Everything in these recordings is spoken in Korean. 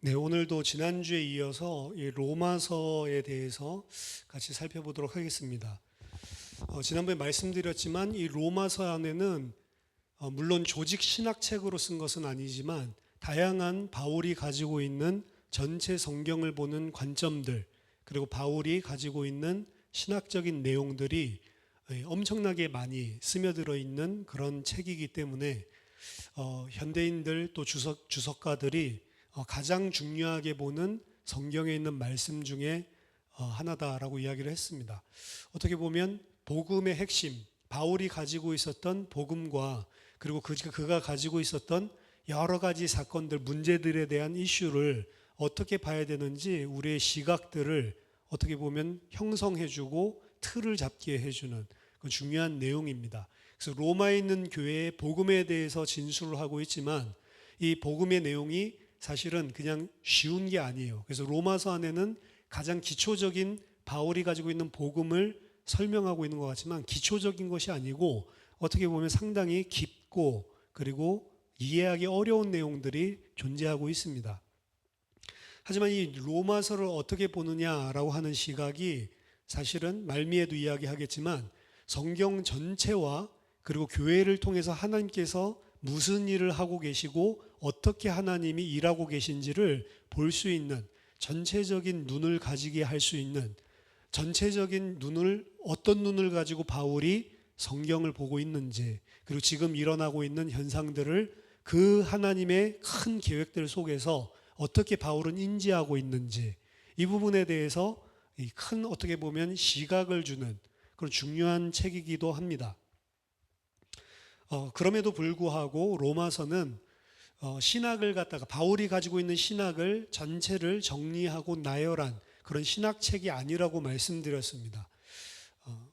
네, 오늘도 지난주에 이어서 이 로마서에 대해서 같이 살펴보도록 하겠습니다. 지난번에 말씀드렸지만 이 로마서 안에는 물론 조직 신학책으로 쓴 것은 아니지만 다양한 바울이 가지고 있는 전체 성경을 보는 관점들, 그리고 바울이 가지고 있는 신학적인 내용들이 엄청나게 많이 스며들어 있는 그런 책이기 때문에 현대인들 또 주석가들이 가장 중요하게 보는 성경에 있는 말씀 중에 하나다라고 이야기를 했습니다. 어떻게 보면 복음의 핵심, 바울이 가지고 있었던 복음과 그리고 그가 가지고 있었던 여러 가지 사건들, 문제들에 대한 이슈를 어떻게 봐야 되는지 우리의 시각들을 어떻게 보면 형성해주고 틀을 잡게 해주는 그 중요한 내용입니다. 그래서 로마에 있는 교회의 복음에 대해서 진술을 하고 있지만 이 복음의 내용이 사실은 그냥 쉬운 게 아니에요. 그래서 로마서 안에는 가장 기초적인 바울이 가지고 있는 복음을 설명하고 있는 것 같지만 기초적인 것이 아니고 어떻게 보면 상당히 깊고 그리고 이해하기 어려운 내용들이 존재하고 있습니다. 하지만 이 로마서를 어떻게 보느냐라고 하는 시각이 사실은 말미에도 이야기하겠지만 성경 전체와 그리고 교회를 통해서 하나님께서 무슨 일을 하고 계시고 어떻게 하나님이 일하고 계신지를 볼 수 있는 전체적인 눈을 가지게 할 수 있는 전체적인 눈을 어떤 눈을 가지고 바울이 성경을 보고 있는지 그리고 지금 일어나고 있는 현상들을 그 하나님의 큰 계획들 속에서 어떻게 바울은 인지하고 있는지 이 부분에 대해서 큰 어떻게 보면 시각을 주는 그런 중요한 책이기도 합니다. 그럼에도 불구하고 로마서는 신학을 갖다가 바울이 가지고 있는 신학을 전체를 정리하고 나열한 그런 신학책이 아니라고 말씀드렸습니다.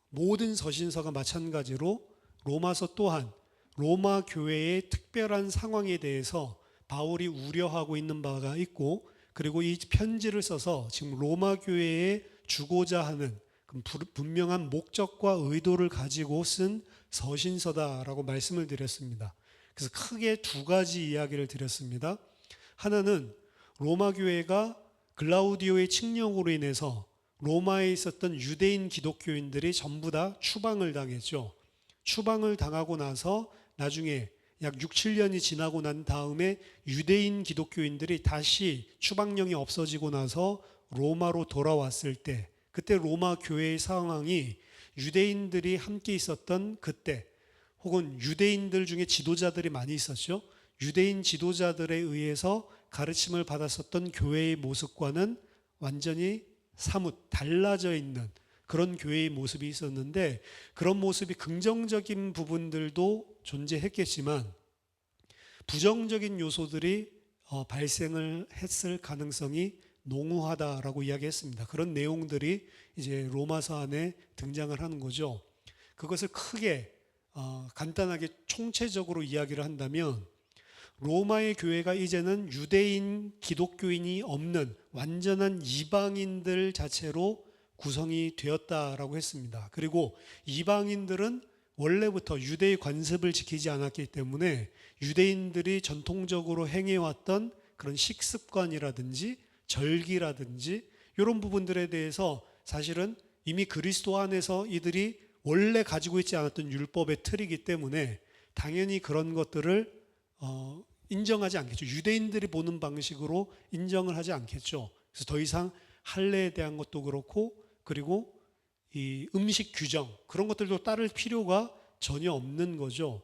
모든 서신서가 마찬가지로 로마서 또한 로마 교회의 특별한 상황에 대해서 바울이 우려하고 있는 바가 있고 그리고 이 편지를 써서 지금 로마 교회에 주고자 하는 분명한 목적과 의도를 가지고 쓴 서신서다라고 말씀을 드렸습니다. 그래서 크게 두 가지 이야기를 드렸습니다. 하나는 로마 교회가 글라우디오의 칙령으로 인해서 로마에 있었던 유대인 기독교인들이 전부 다 추방을 당했죠. 추방을 당하고 나서 나중에 약 6, 7년이 지나고 난 다음에 유대인 기독교인들이 다시 추방령이 없어지고 나서 로마로 돌아왔을 때 그때 로마 교회의 상황이 유대인들이 함께 있었던 그때 혹은 유대인들 중에 지도자들이 많이 있었죠. 유대인 지도자들에 의해서 가르침을 받았었던 교회의 모습과는 완전히 사뭇 달라져 있는 그런 교회의 모습이 있었는데 그런 모습이 긍정적인 부분들도 존재했겠지만 부정적인 요소들이 발생을 했을 가능성이 농후하다라고 이야기했습니다. 그런 내용들이 이제 로마서 안에 등장을 하는 거죠. 그것을 크게 간단하게 총체적으로 이야기를 한다면 로마의 교회가 이제는 유대인 기독교인이 없는 완전한 이방인들 자체로 구성이 되었다라고 했습니다. 그리고 이방인들은 원래부터 유대의 관습을 지키지 않았기 때문에 유대인들이 전통적으로 행해왔던 그런 식습관이라든지 절기라든지 이런 부분들에 대해서 사실은 이미 그리스도 안에서 이들이 원래 가지고 있지 않았던 율법의 틀이기 때문에 당연히 그런 것들을 인정하지 않겠죠. 유대인들이 보는 방식으로 인정을 하지 않겠죠. 그래서 더 이상 할례에 대한 것도 그렇고 그리고 이 음식 규정 그런 것들도 따를 필요가 전혀 없는 거죠.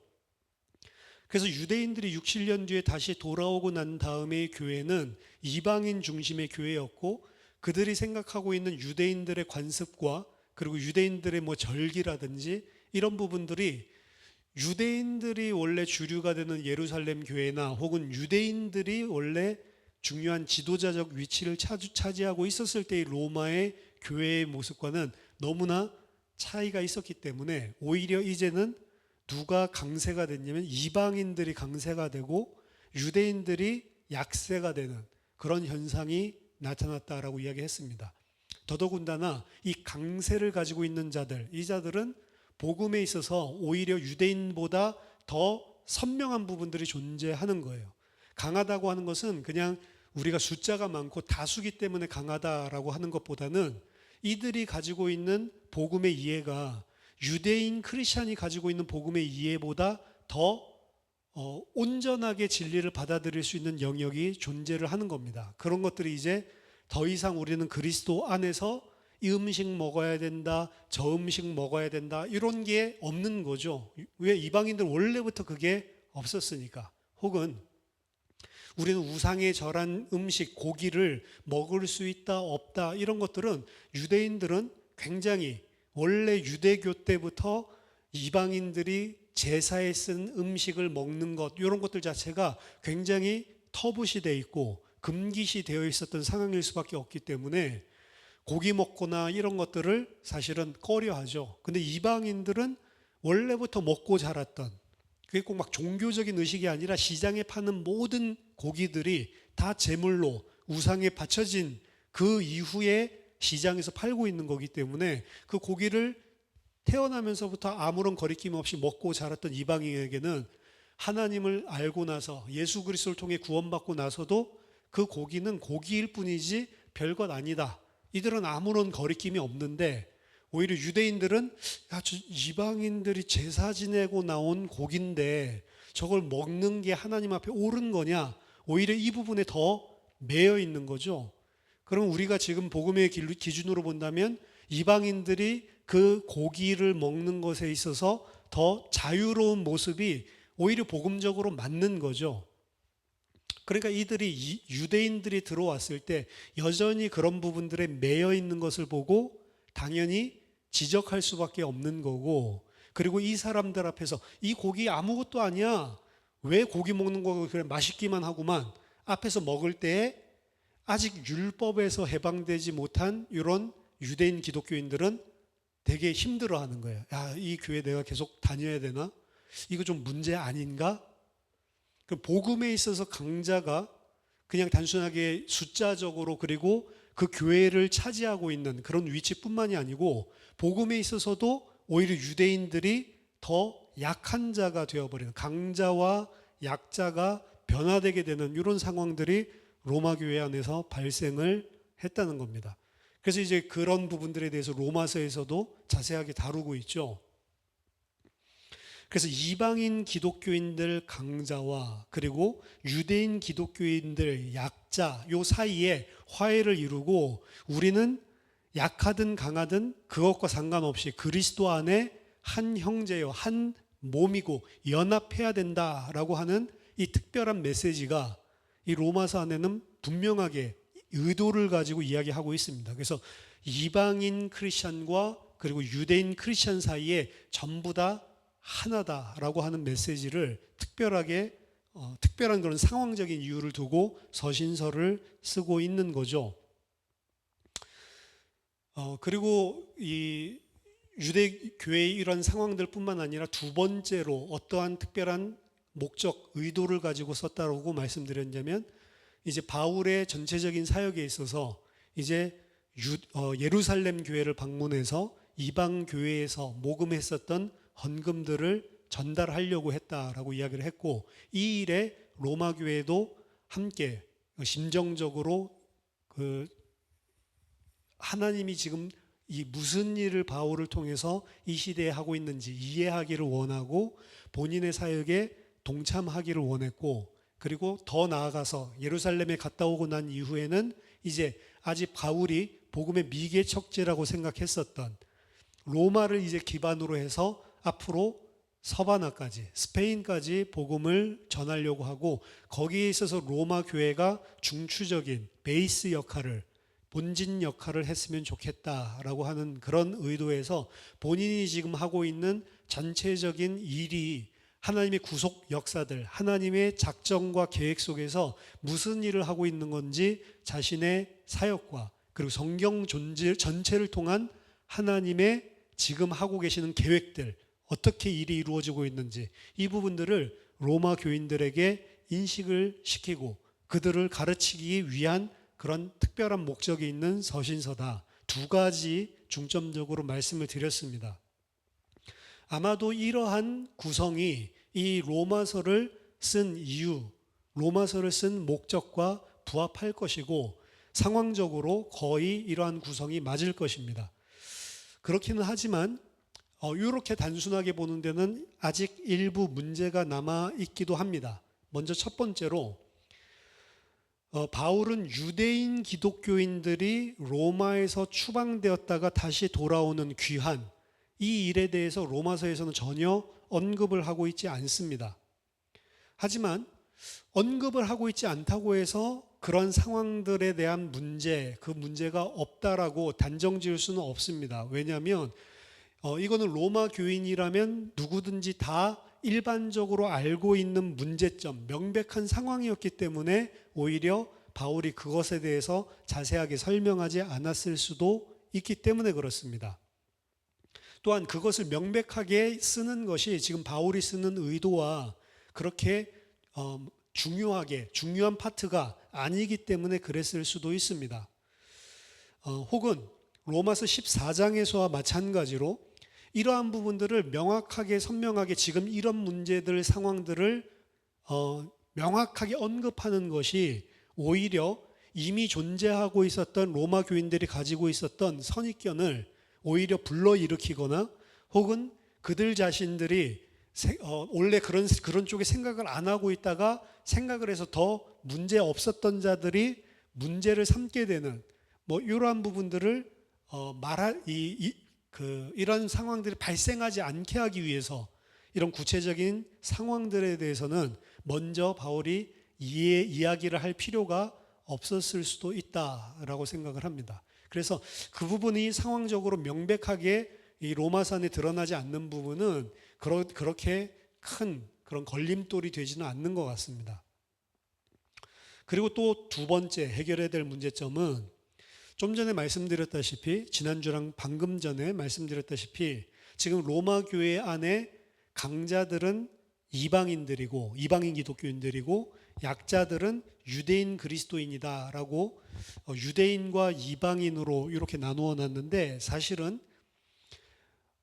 그래서 유대인들이 6, 7년 뒤에 다시 돌아오고 난 다음의 교회는 이방인 중심의 교회였고 그들이 생각하고 있는 유대인들의 관습과 그리고 유대인들의 뭐 절기라든지 이런 부분들이 유대인들이 원래 주류가 되는 예루살렘 교회나 혹은 유대인들이 원래 중요한 지도자적 위치를 차지하고 있었을 때의 로마의 교회의 모습과는 너무나 차이가 있었기 때문에 오히려 이제는 누가 강세가 됐냐면 이방인들이 강세가 되고 유대인들이 약세가 되는 그런 현상이 나타났다라고 이야기했습니다. 더더군다나 이 강세를 가지고 있는 자들, 이 자들은 복음에 있어서 오히려 유대인보다 더 선명한 부분들이 존재하는 거예요. 강하다고 하는 것은 그냥 우리가 숫자가 많고 다수기 때문에 강하다라고 하는 것보다는 이들이 가지고 있는 복음의 이해가 유대인 크리스찬이 가지고 있는 복음의 이해보다 더 온전하게 진리를 받아들일 수 있는 영역이 존재를 하는 겁니다. 그런 것들이 이제 더 이상 우리는 그리스도 안에서 이 음식 먹어야 된다, 저 음식 먹어야 된다, 이런 게 없는 거죠. 왜? 이방인들 원래부터 그게 없었으니까. 혹은 우리는 우상에 절한 음식, 고기를 먹을 수 있다, 없다, 이런 것들은 유대인들은 굉장히 원래 유대교 때부터 이방인들이 제사에 쓴 음식을 먹는 것, 이런 것들 자체가 굉장히 터부시 되어 있고 금기시 되어 있었던 상황일 수밖에 없기 때문에 고기 먹거나 이런 것들을 사실은 꺼려하죠. 근데 이방인들은 원래부터 먹고 자랐던, 그게 꼭 막 종교적인 의식이 아니라 시장에 파는 모든 고기들이 다 제물로 우상에 바쳐진 그 이후에 시장에서 팔고 있는 거기 때문에 그 고기를 태어나면서부터 아무런 거리낌 없이 먹고 자랐던 이방인에게는 하나님을 알고 나서 예수 그리스도를 통해 구원받고 나서도 그 고기는 고기일 뿐이지 별것 아니다. 이들은 아무런 거리낌이 없는데 오히려 유대인들은 저 이방인들이 제사 지내고 나온 고기인데 저걸 먹는 게 하나님 앞에 옳은 거냐? 오히려 이 부분에 더 매여 있는 거죠. 그럼 우리가 지금 복음의 기준으로 본다면 이방인들이 그 고기를 먹는 것에 있어서 더 자유로운 모습이 오히려 복음적으로 맞는 거죠. 그러니까 이들이 유대인들이 들어왔을 때 여전히 그런 부분들에 매여 있는 것을 보고 당연히 지적할 수밖에 없는 거고, 그리고 이 사람들 앞에서 이 고기 아무것도 아니야, 왜 고기 먹는 거 그래 맛있기만 하구만, 앞에서 먹을 때에 아직 율법에서 해방되지 못한 이런 유대인 기독교인들은 되게 힘들어하는 거예요. 야, 이 교회 내가 계속 다녀야 되나? 이거 좀 문제 아닌가? 그 복음에 있어서 강자가 그냥 단순하게 숫자적으로 그리고 그 교회를 차지하고 있는 그런 위치뿐만이 아니고 복음에 있어서도 오히려 유대인들이 더 약한 자가 되어버리는, 강자와 약자가 변화되게 되는 이런 상황들이 로마 교회 안에서 발생을 했다는 겁니다. 그래서 이제 그런 부분들에 대해서 로마서에서도 자세하게 다루고 있죠. 그래서 이방인 기독교인들 강자와 그리고 유대인 기독교인들 약자 요 사이에 화해를 이루고 우리는 약하든 강하든 그것과 상관없이 그리스도 안에 한 형제요, 한 몸이고 연합해야 된다라고 하는 이 특별한 메시지가 이 로마서 안에는 분명하게 의도를 가지고 이야기하고 있습니다. 그래서 이방인 크리스찬과 그리고 유대인 크리스찬 사이에 전부 다 하나다라고 하는 메시지를 특별하게 특별한 그런 상황적인 이유를 두고 서신서를 쓰고 있는 거죠. 그리고 이 유대 교회의 이런 상황들뿐만 아니라 두 번째로 어떠한 특별한 목적, 의도를 가지고 썼다고 말씀드렸냐면 이제 바울의 전체적인 사역에 있어서 이제 예루살렘 교회를 방문해서 이방 교회에서 모금했었던 헌금들을 전달하려고 했다라고 이야기를 했고, 이 일에 로마 교회도 함께 심정적으로 그 하나님이 지금 이 무슨 일을 바울을 통해서 이 시대에 하고 있는지 이해하기를 원하고 본인의 사역에 동참하기를 원했고, 그리고 더 나아가서 예루살렘에 갔다 오고 난 이후에는 이제 아직 바울이 복음의 미개척지라고 생각했었던 로마를 이제 기반으로 해서 앞으로 서바나까지 스페인까지 복음을 전하려고 하고, 거기에 있어서 로마 교회가 중추적인 베이스 역할을, 본진 역할을 했으면 좋겠다라고 하는 그런 의도에서 본인이 지금 하고 있는 전체적인 일이 하나님의 구속 역사들, 하나님의 작정과 계획 속에서 무슨 일을 하고 있는 건지 자신의 사역과 그리고 성경 존재 전체를 통한 하나님의 지금 하고 계시는 계획들, 어떻게 일이 이루어지고 있는지 이 부분들을 로마 교인들에게 인식을 시키고 그들을 가르치기 위한 그런 특별한 목적이 있는 서신서다. 두 가지 중점적으로 말씀을 드렸습니다. 아마도 이러한 구성이 이 로마서를 쓴 이유, 로마서를 쓴 목적과 부합할 것이고 상황적으로 거의 이러한 구성이 맞을 것입니다. 그렇기는 하지만 이렇게 단순하게 보는 데는 아직 일부 문제가 남아 있기도 합니다. 먼저 첫 번째로 바울은 유대인 기독교인들이 로마에서 추방되었다가 다시 돌아오는 귀환, 이 일에 대해서 로마서에서는 전혀 언급을 하고 있지 않습니다. 하지만 언급을 하고 있지 않다고 해서 그런 상황들에 대한 문제, 그 문제가 없다라고 단정 지을 수는 없습니다. 왜냐하면 이거는 로마 교인이라면 누구든지 다 일반적으로 알고 있는 문제점, 명백한 상황이었기 때문에 오히려 바울이 그것에 대해서 자세하게 설명하지 않았을 수도 있기 때문에 그렇습니다. 또한 그것을 명백하게 쓰는 것이 지금 바울이 쓰는 의도와 그렇게 중요한 파트가 아니기 때문에 그랬을 수도 있습니다. 혹은 로마서 14장에서와 마찬가지로 이러한 부분들을 명확하게 선명하게 지금 이런 문제들 상황들을 명확하게 언급하는 것이 오히려 이미 존재하고 있었던 로마 교인들이 가지고 있었던 선입견을 오히려 불러일으키거나 혹은 그들 자신들이 원래 그런 쪽에 생각을 안 하고 있다가 생각을 해서 더 문제 없었던 자들이 문제를 삼게 되는 이러한 부분들을 이런 상황들이 발생하지 않게 하기 위해서 이런 구체적인 상황들에 대해서는 먼저 바울이 이야기를 할 필요가 없었을 수도 있다라고 생각을 합니다. 그래서 그 부분이 상황적으로 명백하게 이 로마서에 드러나지 않는 부분은 그렇게 큰 그런 걸림돌이 되지는 않는 것 같습니다. 그리고 또 두 번째 해결해야 될 문제점은 좀 전에 말씀드렸다시피 지난주랑 방금 전에 말씀드렸다시피 지금 로마 교회 안에 강자들은 이방인들이고 이방인 기독교인들이고 약자들은 유대인 그리스도인이다라고 유대인과 이방인으로 이렇게 나누어 놨는데 사실은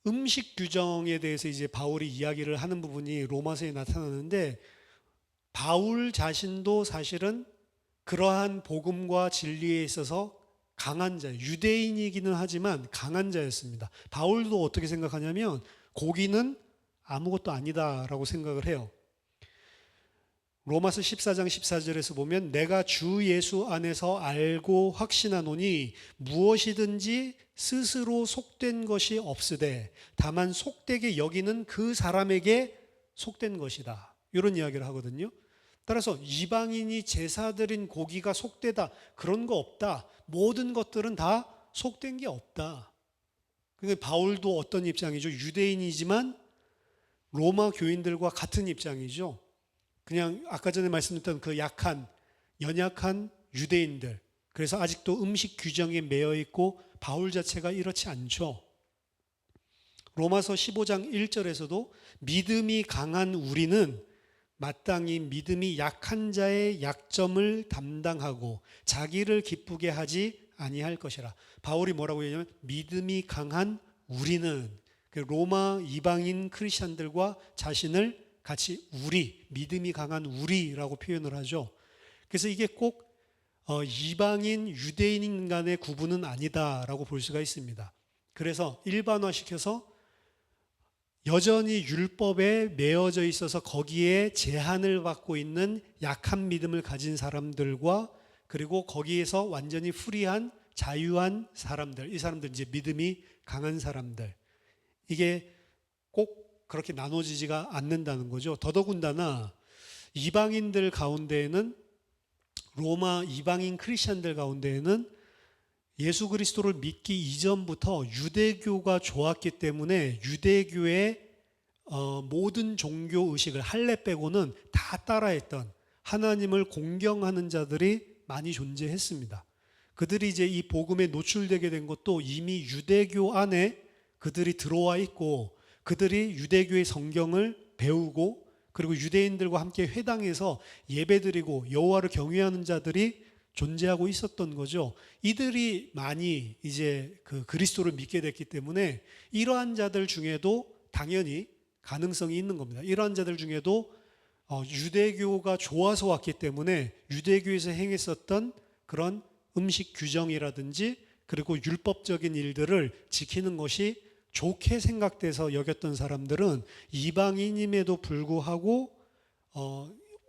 음식 규정에 대해서 이제 바울이 이야기를 하는 부분이 로마서에 나타나는데 바울 자신도 사실은 그러한 복음과 진리에 있어서 강한 자, 유대인이기는 하지만 강한 자였습니다. 바울도 어떻게 생각하냐면 고기는 아무것도 아니다라고 생각을 해요. 로마서 14장 14절에서 보면 내가 주 예수 안에서 알고 확신하노니 무엇이든지 스스로 속된 것이 없으되 다만 속되게 여기는 그 사람에게 속된 것이다. 이런 이야기를 하거든요. 따라서 이방인이 제사드린 고기가 속되다 그런 거 없다. 모든 것들은 다 속된 게 없다. 근데 바울도 어떤 입장이죠? 유대인이지만 로마 교인들과 같은 입장이죠. 그냥 아까 전에 말씀드렸던 그 연약한 유대인들. 그래서 아직도 음식 규정에 매여 있고 바울 자체가 이렇지 않죠. 로마서 15장 1절에서도 믿음이 강한 우리는 마땅히 믿음이 약한 자의 약점을 담당하고 자기를 기쁘게 하지 아니할 것이라. 바울이 뭐라고 얘기하냐면 믿음이 강한 우리는 로마 이방인 크리스천들과 자신을 같이 믿음이 강한 우리라고 표현을 하죠. 그래서 이게 꼭 이방인 유대인 간의 구분은 아니다라고 볼 수가 있습니다. 그래서 일반화시켜서 여전히 율법에 매어져 있어서 거기에 제한을 받고 있는 약한 믿음을 가진 사람들과 그리고 거기에서 완전히 프리한 자유한 사람들, 이 사람들 이제 믿음이 강한 사람들, 이게 꼭 그렇게 나눠지지가 않는다는 거죠. 더더군다나 이방인들 가운데에는 로마 이방인 크리스천들 가운데에는 예수 그리스도를 믿기 이전부터 유대교가 좋았기 때문에 유대교의 모든 종교 의식을 할례 빼고는 다 따라했던 하나님을 공경하는 자들이 많이 존재했습니다. 그들이 이제 이 복음에 노출되게 된 것도 이미 유대교 안에 그들이 들어와 있고 그들이 유대교의 성경을 배우고 그리고 유대인들과 함께 회당에서 예배드리고 여호와를 경외하는 자들이 존재하고 있었던 거죠. 이들이 많이 이제 그 그리스도를 믿게 됐기 때문에 이러한 자들 중에도 당연히 가능성이 있는 겁니다. 이러한 자들 중에도 유대교가 좋아서 왔기 때문에 유대교에서 행했었던 그런 음식 규정이라든지 그리고 율법적인 일들을 지키는 것이 좋게 생각돼서 여겼던 사람들은 이방인임에도 불구하고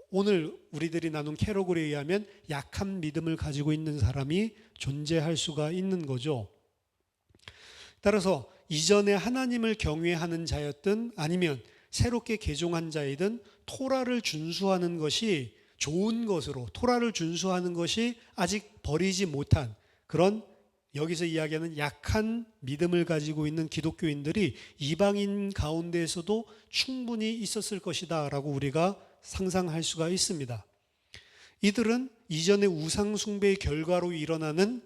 오늘 우리들이 나눈 캐러글에 의하면 약한 믿음을 가지고 있는 사람이 존재할 수가 있는 거죠. 따라서 이전에 하나님을 경외하는 자였든 아니면 새롭게 개종한 자이든 토라를 준수하는 것이 좋은 것으로, 토라를 준수하는 것이 아직 버리지 못한 그런, 여기서 이야기하는 약한 믿음을 가지고 있는 기독교인들이 이방인 가운데에서도 충분히 있었을 것이다 라고 우리가 상상할 수가 있습니다. 이들은 이전의 우상 숭배의 결과로 일어나는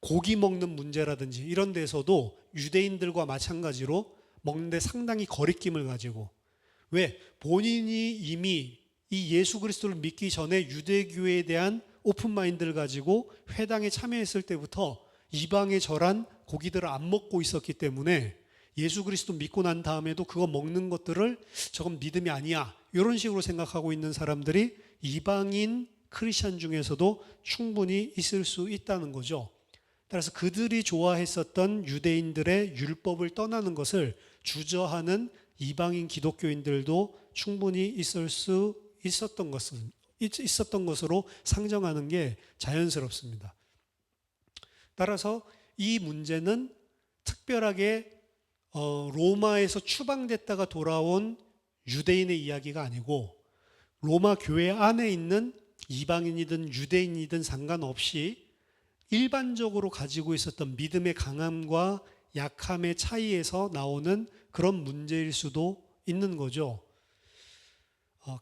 고기 먹는 문제라든지 이런 데서도 유대인들과 마찬가지로 먹는데 상당히 거리낌을 가지고, 왜? 본인이 이미 이 예수 그리스도를 믿기 전에 유대교에 대한 오픈마인드를 가지고 회당에 참여했을 때부터 이방의 절한 고기들을 안 먹고 있었기 때문에 예수 그리스도 믿고 난 다음에도 그거 먹는 것들을 저건 믿음이 아니야 이런 식으로 생각하고 있는 사람들이 이방인 크리스찬 중에서도 충분히 있을 수 있다는 거죠. 따라서 그들이 좋아했었던 유대인들의 율법을 떠나는 것을 주저하는 이방인 기독교인들도 충분히 있었던 것으로 상정하는 게 자연스럽습니다. 따라서 이 문제는 특별하게 로마에서 추방됐다가 돌아온 유대인의 이야기가 아니고 로마 교회 안에 있는 이방인이든 유대인이든 상관없이 일반적으로 가지고 있었던 믿음의 강함과 약함의 차이에서 나오는 그런 문제일 수도 있는 거죠.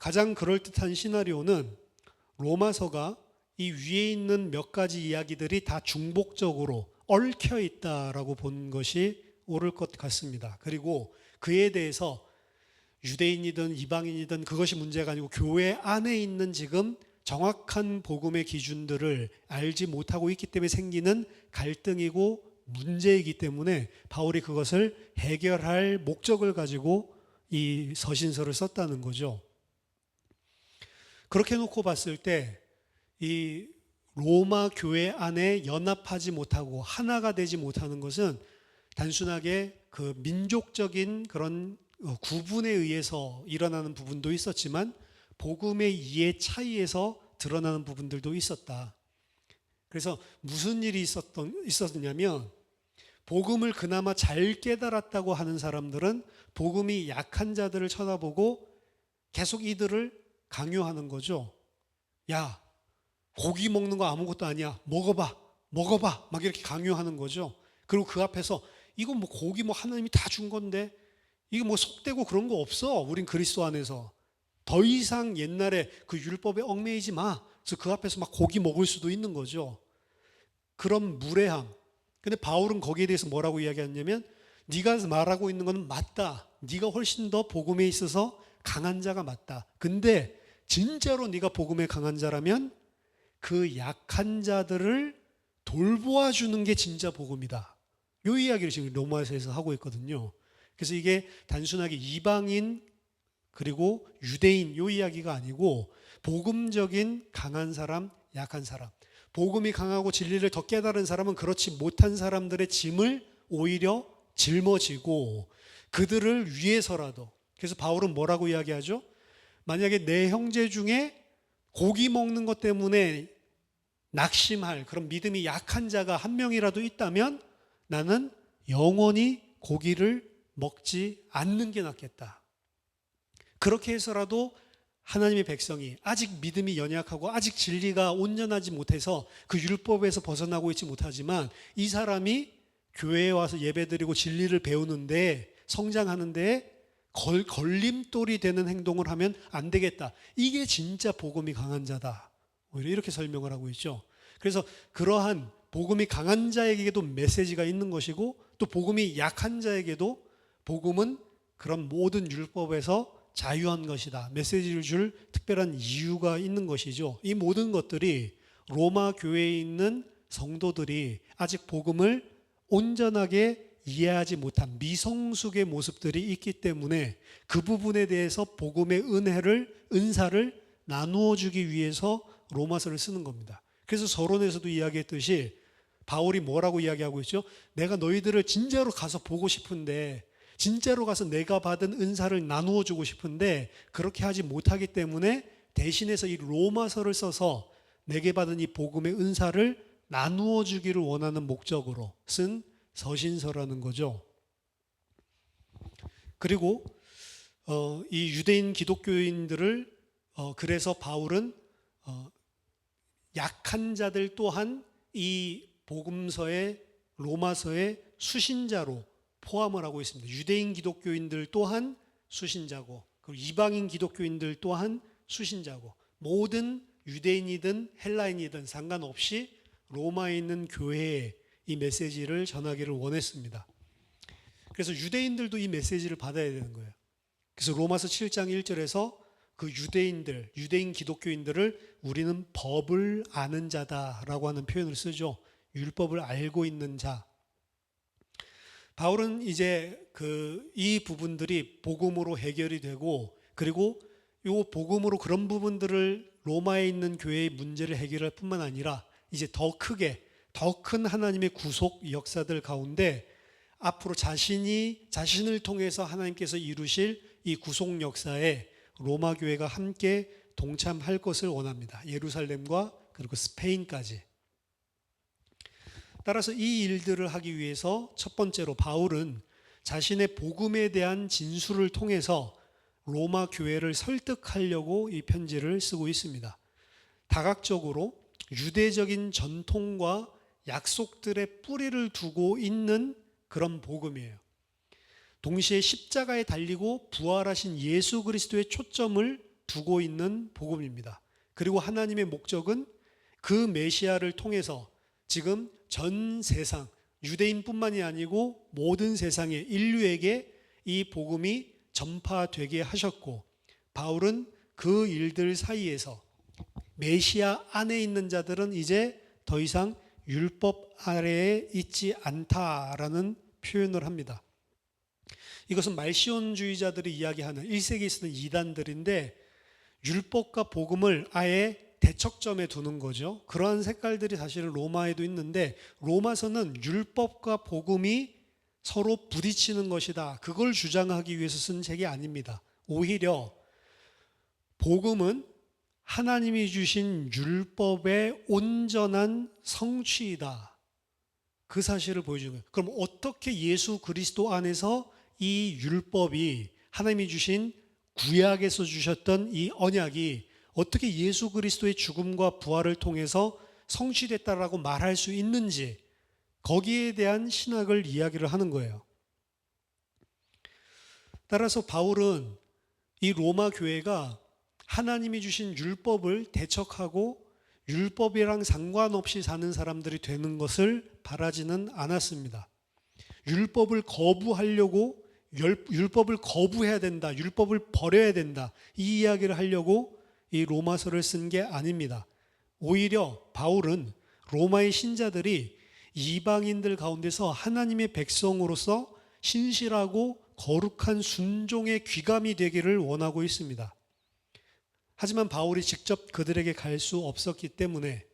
가장 그럴듯한 시나리오는 로마서가 이 위에 있는 몇 가지 이야기들이 다 중복적으로 얽혀 있다라고 보는 것이 옳을 것 같습니다. 그리고 그에 대해서 유대인이든 이방인이든 그것이 문제가 아니고 교회 안에 있는 지금 정확한 복음의 기준들을 알지 못하고 있기 때문에 생기는 갈등이고 문제이기 때문에 바울이 그것을 해결할 목적을 가지고 이 서신서를 썼다는 거죠. 그렇게 놓고 봤을 때 이 로마 교회 안에 연합하지 못하고 하나가 되지 못하는 것은 단순하게 그 민족적인 그런 구분에 의해서 일어나는 부분도 있었지만 복음의 이해 차이에서 드러나는 부분들도 있었다. 그래서 무슨 일이 있었냐면 복음을 그나마 잘 깨달았다고 하는 사람들은 복음이 약한 자들을 쳐다보고 계속 이들을 강요하는 거죠. 야, 고기 먹는 거 아무것도 아니야. 먹어봐. 막 이렇게 강요하는 거죠. 그리고 그 앞에서 이거 뭐 고기 뭐 하나님이 다 준 건데 이거 뭐 속되고 그런 거 없어. 우린 그리스도 안에서. 더 이상 옛날에 그 율법에 얽매이지 마. 그래서 그 앞에서 막 고기 먹을 수도 있는 거죠. 그런 무례함. 근데 바울은 거기에 대해서 뭐라고 이야기하냐면 네가 말하고 있는 건 맞다. 네가 훨씬 더 복음에 있어서 강한 자가 맞다. 근데 진짜로 네가 복음에 강한 자라면 그 약한 자들을 돌보아 주는 게 진짜 복음이다. 이 이야기를 지금 로마서에서 하고 있거든요. 그래서 이게 단순하게 이방인 그리고 유대인 이 이야기가 아니고 복음적인 강한 사람, 약한 사람. 복음이 강하고 진리를 더 깨달은 사람은 그렇지 못한 사람들의 짐을 오히려 짊어지고 그들을 위해서라도. 그래서 바울은 뭐라고 이야기하죠? 만약에 내 형제 중에 고기 먹는 것 때문에 낙심할 그런 믿음이 약한 자가 한 명이라도 있다면 나는 영원히 고기를 먹지 않는 게 낫겠다. 그렇게 해서라도 하나님의 백성이 아직 믿음이 연약하고 아직 진리가 온전하지 못해서 그 율법에서 벗어나고 있지 못하지만 이 사람이 교회에 와서 예배드리고 진리를 배우는데 성장하는데 걸림돌이 되는 행동을 하면 안 되겠다. 이게 진짜 복음이 강한 자다. 오히려 이렇게 설명을 하고 있죠. 그래서 그러한 복음이 강한 자에게도 메시지가 있는 것이고 또 복음이 약한 자에게도 복음은 그런 모든 율법에서 자유한 것이다. 메시지를 줄 특별한 이유가 있는 것이죠. 이 모든 것들이 로마 교회에 있는 성도들이 아직 복음을 온전하게 이해하지 못한 미성숙의 모습들이 있기 때문에 그 부분에 대해서 복음의 은사를 나누어 주기 위해서 로마서를 쓰는 겁니다. 그래서 서론에서도 이야기했듯이 바울이 뭐라고 이야기하고 있죠? 내가 너희들을 진짜로 가서 보고 싶은데, 진짜로 가서 내가 받은 은사를 나누어 주고 싶은데 그렇게 하지 못하기 때문에 대신해서 이 로마서를 써서 내게 받은 이 복음의 은사를 나누어 주기를 원하는 목적으로 쓴 서신서라는 거죠. 그리고 이 유대인 기독교인들을 그래서 바울은 약한 자들 또한 이 복음서의 로마서의 수신자로 포함을 하고 있습니다. 유대인 기독교인들 또한 수신자고, 그리고 이방인 기독교인들 또한 수신자고, 모든 유대인이든 헬라인이든 상관없이 로마에 있는 교회에 이 메시지를 전하기를 원했습니다. 그래서 유대인들도 이 메시지를 받아야 되는 거예요. 그래서 로마서 7장 1절에서 그 유대인 기독교인들을 우리는 법을 아는 자다라고 하는 표현을 쓰죠. 율법을 알고 있는 자. 바울은 이제 이 부분들이 복음으로 해결이 되고, 그리고 이 복음으로 그런 부분들을 로마에 있는 교회의 문제를 해결할 뿐만 아니라 이제 더 큰 하나님의 구속 역사들 가운데 앞으로 자신을 통해서 하나님께서 이루실 이 구속 역사에 로마 교회가 함께 동참할 것을 원합니다. 예루살렘과 그리고 스페인까지. 따라서 이 일들을 하기 위해서 첫 번째로 바울은 자신의 복음에 대한 진술을 통해서 로마 교회를 설득하려고 이 편지를 쓰고 있습니다. 다각적으로 유대적인 전통과 약속들의 뿌리를 두고 있는 그런 복음이에요. 동시에 십자가에 달리고 부활하신 예수 그리스도의 초점을 두고 있는 복음입니다. 그리고 하나님의 목적은 그 메시아를 통해서 지금 전 세상, 유대인뿐만이 아니고 모든 세상의 인류에게 이 복음이 전파되게 하셨고, 바울은 그 일들 사이에서 메시아 안에 있는 자들은 이제 더 이상 율법 아래에 있지 않다라는 표현을 합니다. 이것은 말시온주의자들이 이야기하는 1세기에 쓰는 이단들인데, 율법과 복음을 아예 대척점에 두는 거죠. 그러한 색깔들이 사실은 로마에도 있는데, 로마서는 율법과 복음이 서로 부딪히는 것이다, 그걸 주장하기 위해서 쓴 책이 아닙니다. 오히려 복음은 하나님이 주신 율법의 온전한 성취이다, 그 사실을 보여주는 거예요. 그럼 어떻게 예수 그리스도 안에서 이 율법이, 하나님이 주신 구약에서 주셨던 이 언약이 어떻게 예수 그리스도의 죽음과 부활을 통해서 성취됐다라고 말할 수 있는지, 거기에 대한 신학을 이야기를 하는 거예요. 따라서 바울은 이 로마 교회가 하나님이 주신 율법을 대척하고 율법이랑 상관없이 사는 사람들이 되는 것을 바라지는 않았습니다. 율법을 거부하려고, 율법을 거부해야 된다, 율법을 버려야 된다, 이 이야기를 하려고 이 로마서를 쓴 게 아닙니다. 오히려 바울은 로마의 신자들이 이방인들 가운데서 하나님의 백성으로서 신실하고 거룩한 순종의 귀감이 되기를 원하고 있습니다. 하지만 바울이 직접 그들에게 갈 수 없었기 때문에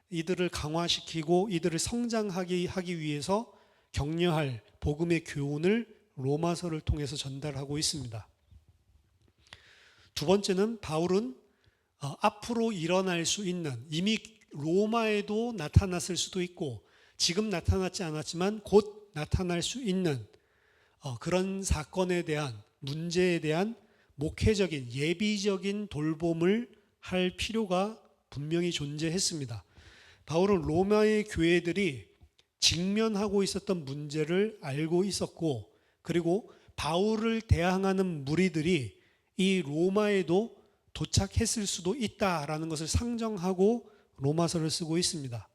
이들을 강화시키고 이들을 성장하게 하기 위해서 격려할 복음의 교훈을 로마서를 통해서 전달하고 있습니다. 두 번째는 바울은 앞으로 일어날 수 있는, 이미 로마에도 나타났을 수도 있고 지금 나타났지 않았지만 곧 나타날 수 있는 그런 사건에 대한, 문제에 대한 목회적인, 예비적인 돌봄을 할 필요가 분명히 존재했습니다. 바울은 로마의 교회들이 직면하고 있었던 문제를 알고 있었고, 그리고 바울을 대항하는 무리들이 이 로마에도 도착했을 수도 있다라는 것을 상정하고 로마서를 쓰고 있습니다.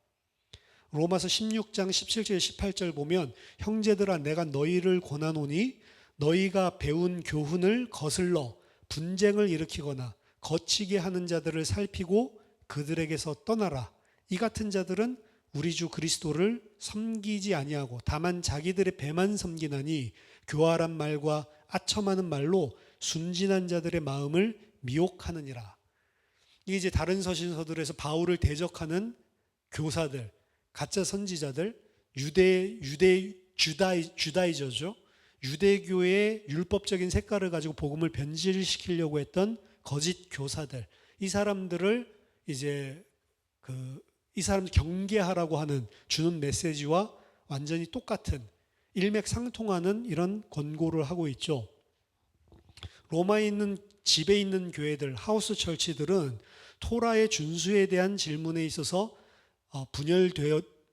로마서 16장 17절 18절 보면, 형제들아 내가 너희를 권하노니 너희가 배운 교훈을 거슬러 분쟁을 일으키거나 거치게 하는 자들을 살피고 그들에게서 떠나라. 이 같은 자들은 우리 주 그리스도를 섬기지 아니하고 다만 자기들의 배만 섬기나니 교활한 말과 아첨하는 말로 순진한 자들의 마음을 미혹하느니라. 이게 이제 다른 서신서들에서 바울을 대적하는 교사들, 가짜 선지자들, 주다이저죠. 유대교의 율법적인 색깔을 가지고 복음을 변질시키려고 했던 거짓 교사들, 이 사람들을 이제 이 사람들 경계하라고 하는 주는 메시지와 완전히 똑같은 일맥상통하는 이런 권고를 하고 있죠. 로마에 있는 집에 있는 교회들, 하우스 철치들은 토라의 준수에 대한 질문에 있어서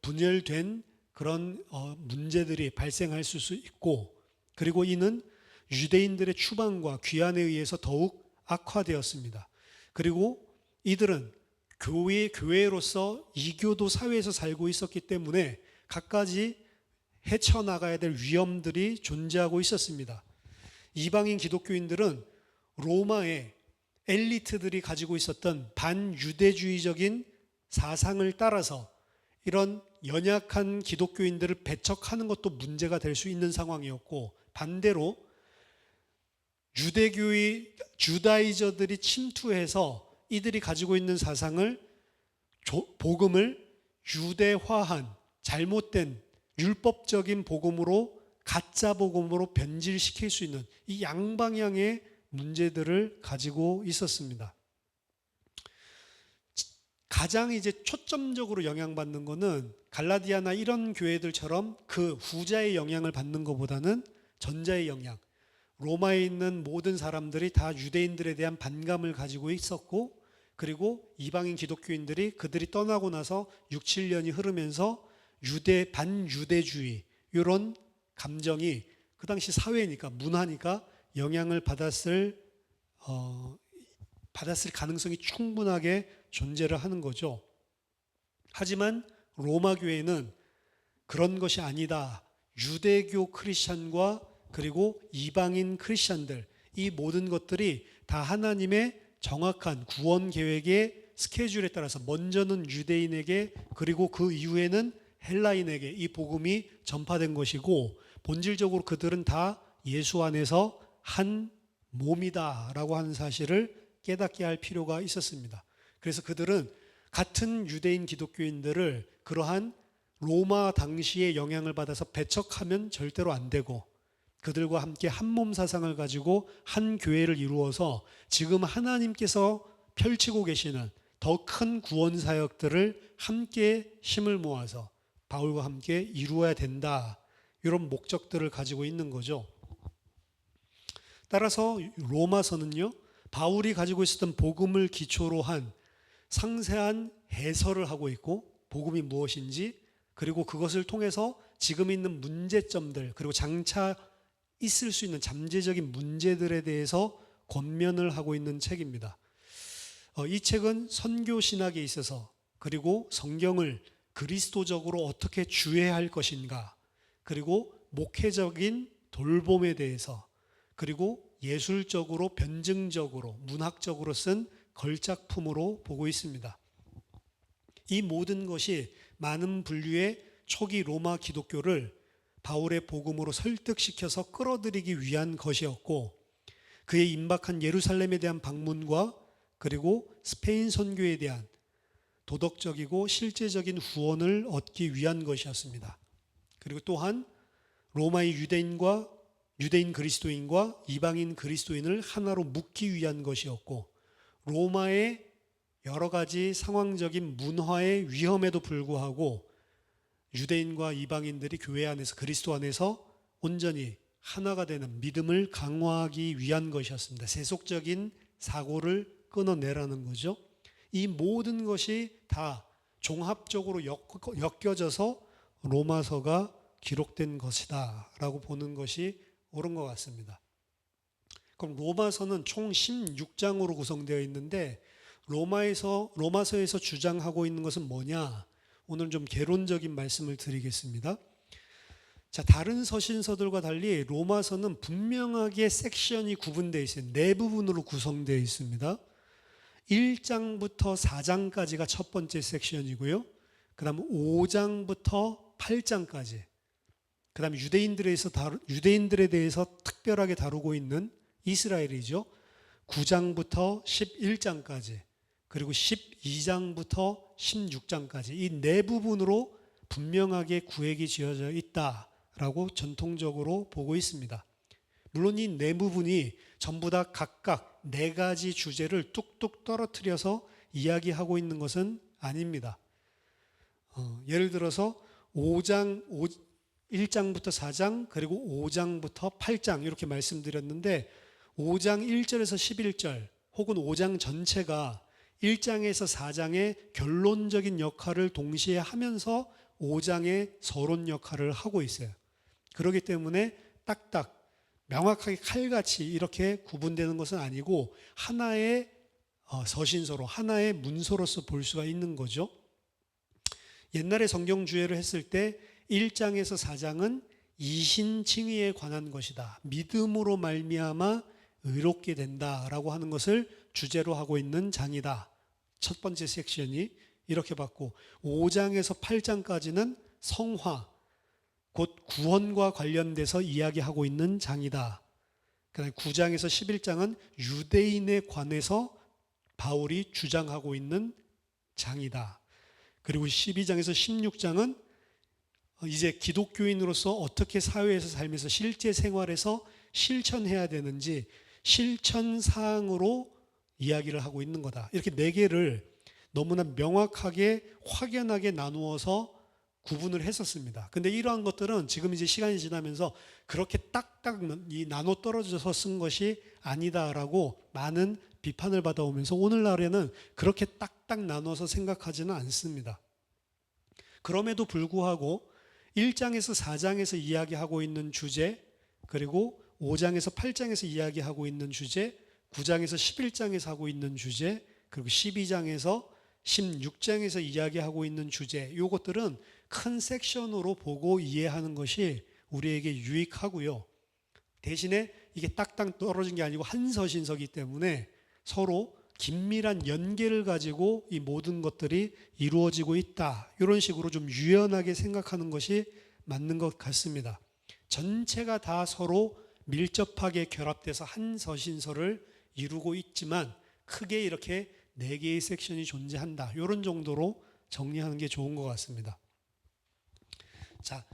분열된 그런 문제들이 발생할 수 있고, 그리고 이는 유대인들의 추방과 귀환에 의해서 더욱 악화되었습니다. 그리고 이들은 교회로서 이교도 사회에서 살고 있었기 때문에 갖가지 헤쳐나가야 될 위험들이 존재하고 있었습니다. 이방인 기독교인들은 로마의 엘리트들이 가지고 있었던 반유대주의적인 사상을 따라서 이런 연약한 기독교인들을 배척하는 것도 문제가 될 수 있는 상황이었고, 반대로 유대교의 주다이저들이 침투해서 이들이 가지고 있는 사상을 복음을 유대화한 잘못된 율법적인 복음으로, 가짜 복음으로 변질시킬 수 있는 이 양방향의 문제들을 가지고 있었습니다. 가장 이제 초점적으로 영향받는 것은 갈라디아나 이런 교회들처럼 그 후자의 영향을 받는 것보다는 전자의 영향. 로마에 있는 모든 사람들이 다 유대인들에 대한 반감을 가지고 있었고, 그리고 이방인 기독교인들이 그들이 떠나고 나서 6, 7년이 흐르면서 반유대주의 이런 감정이 그 당시 사회니까, 문화니까 영향을 받았을 가능성이 충분하게 존재를 하는 거죠. 하지만 로마 교회는 그런 것이 아니다. 유대교 크리스찬과 그리고 이방인 크리스찬들, 이 모든 것들이 다 하나님의 정확한 구원 계획의 스케줄에 따라서 먼저는 유대인에게, 그리고 그 이후에는 헬라인에게 이 복음이 전파된 것이고, 본질적으로 그들은 다 예수 안에서 한 몸이다라고 하는 사실을 깨닫게 할 필요가 있었습니다. 그래서 그들은 같은 유대인 기독교인들을 그러한 로마 당시의 영향을 받아서 배척하면 절대로 안 되고, 그들과 함께 한 몸 사상을 가지고 한 교회를 이루어서 지금 하나님께서 펼치고 계시는 더 큰 구원 사역들을 함께 힘을 모아서 바울과 함께 이루어야 된다, 이런 목적들을 가지고 있는 거죠. 따라서 로마서는요, 바울이 가지고 있었던 복음을 기초로 한 상세한 해설을 하고 있고, 복음이 무엇인지, 그리고 그것을 통해서 지금 있는 문제점들, 그리고 장차 있을 수 있는 잠재적인 문제들에 대해서 권면을 하고 있는 책입니다. 이 책은 선교 신학에 있어서, 그리고 성경을 그리스도적으로 어떻게 주해할 것인가, 그리고 목회적인 돌봄에 대해서, 그리고 예술적으로, 변증적으로, 문학적으로 쓴 걸작품으로 보고 있습니다. 이 모든 것이 많은 분류의 초기 로마 기독교를 바울의 복음으로 설득시켜서 끌어들이기 위한 것이었고, 그의 임박한 예루살렘에 대한 방문과 그리고 스페인 선교에 대한 도덕적이고 실제적인 후원을 얻기 위한 것이었습니다. 그리고 또한 로마의 유대인 그리스도인과 이방인 그리스도인을 하나로 묶기 위한 것이었고, 로마의 여러 가지 상황적인 문화의 위험에도 불구하고 유대인과 이방인들이 교회 안에서, 그리스도 안에서 온전히 하나가 되는 믿음을 강화하기 위한 것이었습니다. 세속적인 사고를 끊어내라는 거죠. 이 모든 것이 다 종합적으로 엮여져서 로마서가 기록된 것이다 라고 보는 것이 옳은 것 같습니다. 그럼 로마서는 총 16장으로 구성되어 있는데, 로마서에서 주장하고 있는 것은 뭐냐? 오늘 좀 개론적인 말씀을 드리겠습니다. 자, 다른 서신서들과 달리 로마서는 분명하게 섹션이 구분되어 있어요. 네 부분으로 구성되어 있습니다. 1장부터 4장까지가 첫 번째 섹션이고요. 그다음 5장부터 8장까지, 그다음 유대인들에 대해서 특별하게 다루고 있는 이스라엘이죠. 9장부터 11장까지, 그리고 12장부터 16장까지 이 네 부분으로 분명하게 구획이 지어져 있다라고 전통적으로 보고 있습니다. 물론 이 네 부분이 전부 다 각각 네 가지 주제를 뚝뚝 떨어뜨려서 이야기하고 있는 것은 아닙니다. 예를 들어서 1장부터 4장 그리고 5장부터 8장 이렇게 말씀드렸는데 5장 1절에서 11절 혹은 5장 전체가 1장에서 4장의 결론적인 역할을 동시에 하면서 5장의 서론 역할을 하고 있어요. 그렇기 때문에 딱딱 명확하게 칼같이 이렇게 구분되는 것은 아니고 하나의 서신서로, 하나의 문서로서 볼 수가 있는 거죠. 옛날에 성경 주해를 했을 때 1장에서 4장은 이신칭의에 관한 것이다. 믿음으로 말미암아 의롭게 된다라고 하는 것을 주제로 하고 있는 장이다. 첫 번째 섹션이 이렇게 봤고 5장에서 8장까지는 성화, 곧 구원과 관련돼서 이야기하고 있는 장이다. 그다음에 9장에서 11장은 유대인에 관해서 바울이 주장하고 있는 장이다. 그리고 12장에서 16장은 이제 기독교인으로서 어떻게 사회에서 살면서 실제 생활에서 실천해야 되는지 실천 사항으로 이야기를 하고 있는 거다. 이렇게 네 개를 너무나 명확하게 확연하게 나누어서 구분을 했었습니다. 근데 이러한 것들은 지금 이제 시간이 지나면서 그렇게 딱딱 나눠 떨어져서 쓴 것이 아니다라고 많은 비판을 받아오면서 오늘날에는 그렇게 딱딱 나눠서 생각하지는 않습니다. 그럼에도 불구하고 1장에서 4장에서 이야기하고 있는 주제, 그리고 5장에서 8장에서 이야기하고 있는 주제, 9장에서 11장에서 하고 있는 주제, 그리고 12장에서 16장에서 이야기하고 있는 주제, 이것들은 큰 섹션으로 보고 이해하는 것이 우리에게 유익하고요. 대신에 이게 딱딱 떨어진 게 아니고 한 서신서이기 때문에 서로 긴밀한 연계를 가지고 이 모든 것들이 이루어지고 있다. 이런 식으로 좀 유연하게 생각하는 것이 맞는 것 같습니다. 전체가 다 서로 밀접하게 결합돼서 한 서신서를 이루고 있지만 크게 이렇게 네 개의 섹션이 존재한다. 이런 정도로 정리하는 게 좋은 것 같습니다. 자,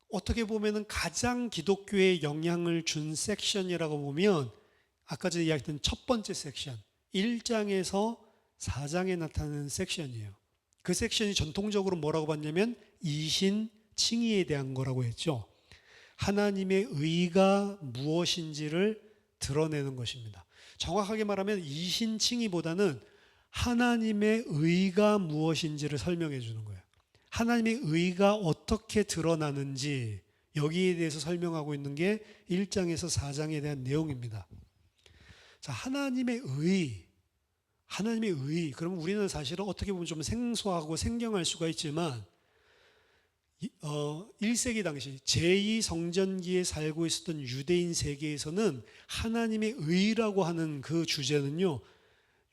어떻게 보면은 가장 기독교에 영향을 준 섹션이라고 보면 아까 전에 이야기했던 첫 번째 섹션 1장에서 4장에 나타나는 섹션이에요. 그 섹션이 전통적으로 뭐라고 봤냐면 이신칭의에 대한 거라고 했죠. 하나님의 의가 무엇인지를 드러내는 것입니다. 정확하게 말하면 이신칭의보다는 하나님의 의가 무엇인지를 설명해 주는 거예요. 하나님의 의가 어떻게 드러나는지 여기에 대해서 설명하고 있는 게 1장에서 4장에 대한 내용입니다. 자, 하나님의 의. 그러면 우리는 사실은 어떻게 보면 좀 생소하고 생경할 수가 있지만 1세기 당시 제2성전기에 살고 있었던 유대인 세계에서는 하나님의 의라고 하는 그 주제는요,